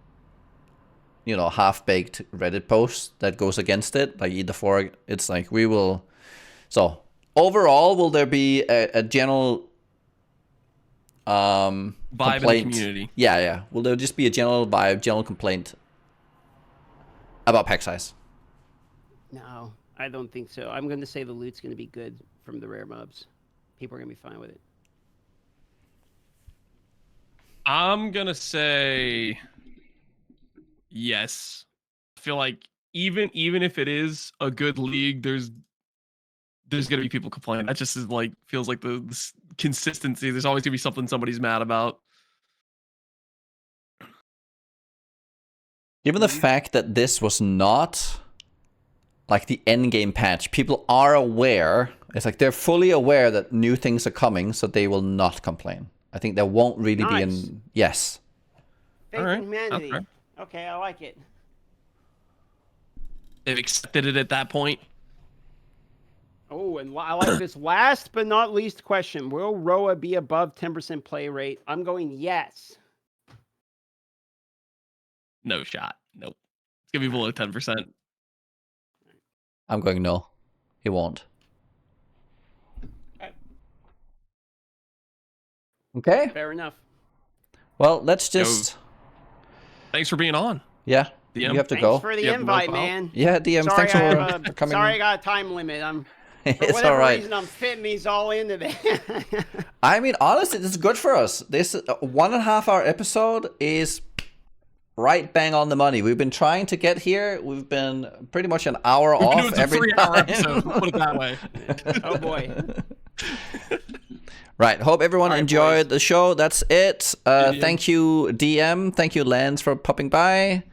half-baked Reddit post that goes against it, like either for, it's like we will. So overall, will there be a general Vibe complaint? in the community. Yeah. Will there just be a general vibe, general complaint about pack size? No, I don't think so. I'm going to say the loot's going to be good from the rare mobs. People are going to be fine with it. I'm gonna say yes. I feel like even if it is a good league, there's gonna be people complaining. That just is like feels like the consistency. There's always gonna be something somebody's mad about. Given the fact that this was not like the end game patch, people are aware. It's like they're fully aware that new things are coming, so they will not complain. I think there won't really be an yes. Faith All right. in humanity. Okay. Okay, I like it. They've accepted it at that point. Oh, and I like this last but not least question. Will Rhoa be above 10% play rate? I'm going yes. No shot. Nope. It's gonna be below 10%. I'm going no. He won't. Okay. Fair enough. Well, let's just. Thanks for being on. Yeah. DM. You have to Thanks go. for the You have to invite, mop out? man. Yeah, DM. Sorry, Thanks I for, have for coming. sorry, I got a time limit. For It's whatever all right. reason, I'm fitting these all in today. I mean, honestly, this is good for us. This 1.5 hour episode is right bang on the money. We've been trying to get here. We've been pretty much an hour We've been off doing some every 3-hour time. episodes. Put it that way. Oh boy. Right. Hope everyone All right, enjoyed boys. the show. That's it. DM. Thank you, DM. Thank you, Lance, for popping by.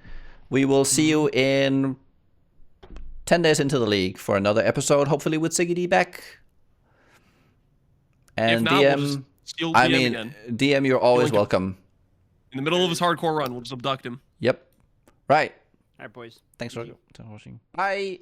We will see you in 10 days into the league for another episode, hopefully with Siggy D back. And If not, we'll DM, just steal I DM mean, again. DM, you're always Link him. welcome. In the middle of his hardcore run, we'll just abduct him. Yep. Right. All right, boys. Thanks for Thank you. watching. Bye.